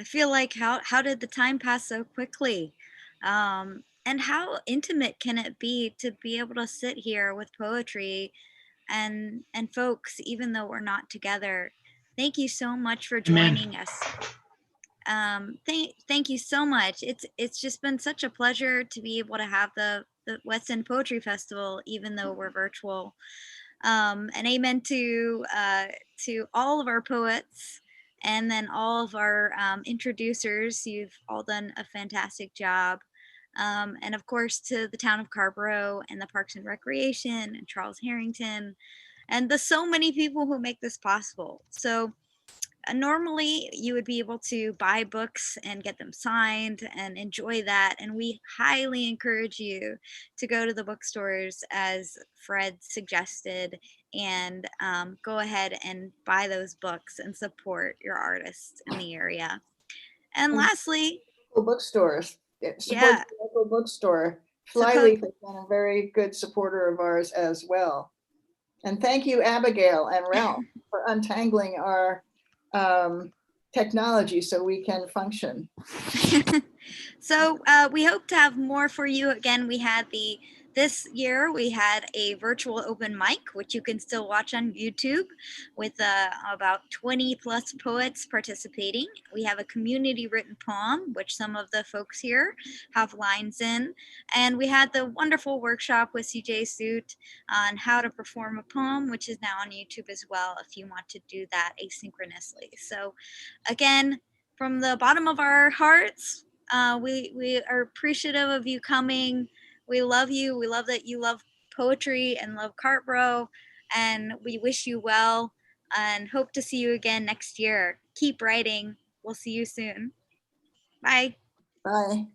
feel like how did the time pass so quickly? And how intimate can it be to be able to sit here with poetry and folks, even though we're not together? Thank you so much for joining us. Thank you so much. It's just been such a pleasure to be able to have the West End Poetry Festival, even though we're virtual. And amen to all of our poets, and then all of our introducers. You've all done a fantastic job. And of course to the town of Carborough and the Parks and Recreation and Charles Harrington and the so many people who make this possible. So normally you would be able to buy books and get them signed and enjoy that. And we highly encourage you to go to the bookstores as Fred suggested and go ahead and buy those books and support your artists in the area. And lastly, Local bookstores. Support yeah, the local bookstore. support, Flyleaf has been a very good supporter of ours as well. And thank you, Abigail and Ralph, for untangling our technology so we can function. So we hope to have more for you. Again, this year we had a virtual open mic, which you can still watch on YouTube with about 20 plus poets participating. We have a community written poem, which some of the folks here have lines in. And we had the wonderful workshop with CJSuitt on how to perform a poem, which is now on YouTube as well if you want to do that asynchronously. So again, from the bottom of our hearts, we are appreciative of you coming. We love you. We love that you love poetry and love Cartbro, and we wish you well and hope to see you again next year. Keep writing. We'll see you soon. Bye. Bye.